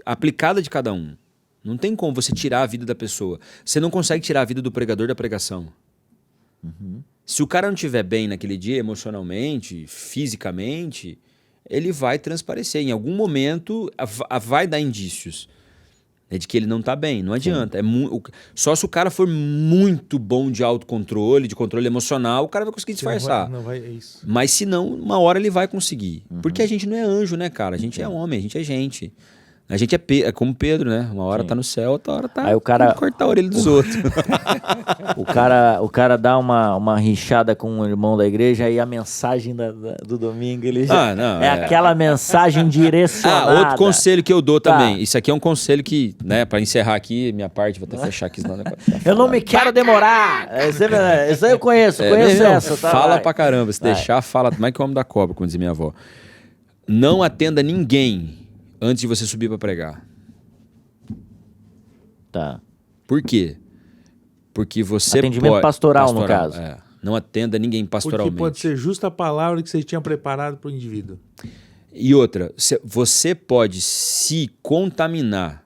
aplicada de cada um. Não tem como você tirar a vida da pessoa. Você não consegue tirar a vida do pregador da pregação. Se o cara não estiver bem naquele dia, emocionalmente, fisicamente, ele vai transparecer. Em algum momento, vai dar indícios de que ele não está bem. Não adianta. Só se o cara for muito bom de autocontrole, de controle emocional, o cara vai conseguir disfarçar. É isso. Mas se não, uma hora ele vai conseguir. Porque a gente não é anjo, né, cara? A gente é homem, a gente é gente. A gente é como Pedro, né? Uma hora tá no céu, outra hora tá aí o cara cortar a orelha dos outros. O cara dá uma rixada com um irmão da igreja e a mensagem do domingo ele já aquela mensagem direcionada. Outro conselho que eu dou também. Isso aqui é um conselho que, né, para encerrar aqui minha parte, vou até fechar aqui senão eu não me quero demorar. Isso aí eu conheço essa, tá? Fala pra caramba, se deixar, fala mais que o homem da cobra, como dizia minha avó. Não atenda ninguém antes de você subir para pregar. Tá. Por quê? Porque você atendimento pastoral, no caso. Não atenda ninguém pastoralmente. Porque pode ser justa a palavra que você tinha preparado para o indivíduo. E outra, você pode se contaminar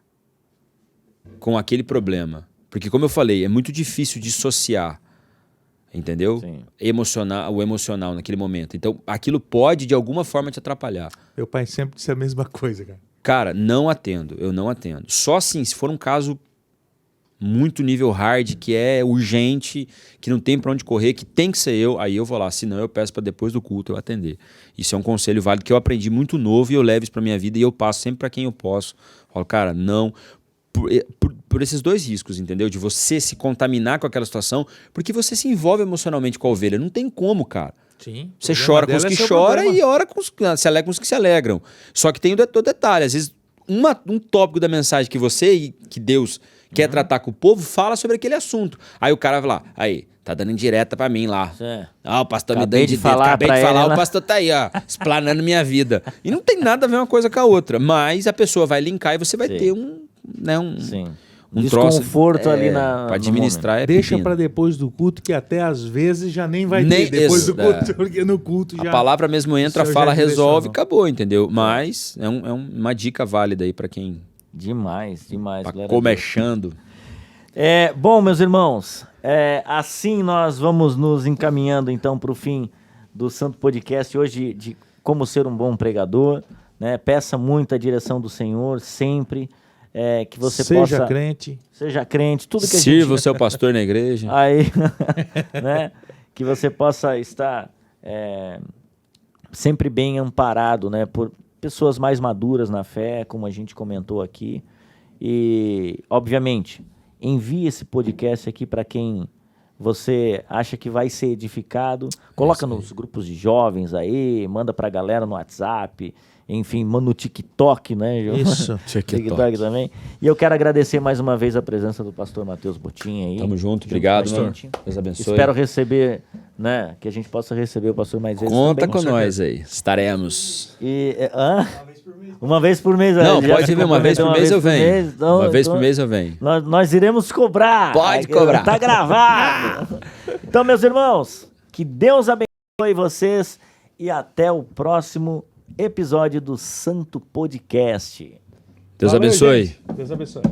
com aquele problema. Porque, como eu falei, é muito difícil dissociar, entendeu? Sim. O emocional naquele momento. Então, aquilo pode, de alguma forma, te atrapalhar. Meu pai sempre disse a mesma coisa, cara. Cara, eu não atendo. Só assim, se for um caso muito nível hard, que é urgente, que não tem pra onde correr, que tem que ser eu, aí eu vou lá. Senão eu peço pra depois do culto eu atender. Isso é um conselho válido que eu aprendi muito novo e eu levo isso pra minha vida e eu passo sempre pra quem eu posso. Falo, cara, não... Por esses dois riscos, entendeu? De você se contaminar com aquela situação, porque você se envolve emocionalmente com a ovelha. Não tem como, cara. Sim. Você chora com os que choram e ora com os, se alegra com os que se alegram. Só que tem o detalhe. Às vezes, um tópico da mensagem que você e que Deus quer tratar com o povo, fala sobre aquele assunto. Aí o cara vai lá, aí, tá dando indireta pra mim lá. O pastor Acabei me de deu falar acabei de pra falar, ele, o pastor tá aí, ó, explanando minha vida. E não tem nada a ver uma coisa com a outra. Mas a pessoa vai linkar e você vai ter um troço, desconforto ali pra administrar. Deixa para depois do culto, que até às vezes já nem vai ter depois do culto, porque no culto já... A palavra mesmo entra, fala, resolve, direcionou. acabou, entendeu? Mas é uma dica válida aí pra quem Demais. tá glória a Deus. começando. Bom, meus irmãos, assim nós vamos nos encaminhando então para o fim do Santo Podcast hoje de como ser um bom pregador, né? Peça muita direção do Senhor sempre, que você Seja possa... crente. Seja crente, tudo que a Sirva o gente... seu pastor na igreja. Aí, né? Que você possa estar sempre bem amparado, né? Por pessoas mais maduras na fé, como a gente comentou aqui. E, obviamente, envie esse podcast aqui para quem você acha que vai ser edificado. Coloca nos grupos de jovens aí, manda para a galera no WhatsApp, enfim, manda no TikTok, né? Isso, TikTok também. E eu quero agradecer mais uma vez a presença do pastor Matheus Botim aí. Tamo junto, obrigado, com a mano. gente. Deus abençoe. Espero receber, né? Que a gente possa receber o pastor mais vezes Conta também. com nós aí, estaremos. E, uma vez por mês. Não, já pode se vir, uma vez por comprometeu mês eu venho. então- Uma vez então por mês eu venho. nós iremos cobrar. Pode cobrar. Tá gravado. Então, meus irmãos, que Deus abençoe vocês e até o próximo episódio do Santo Podcast. Deus Valeu, abençoe. gente. Deus abençoe.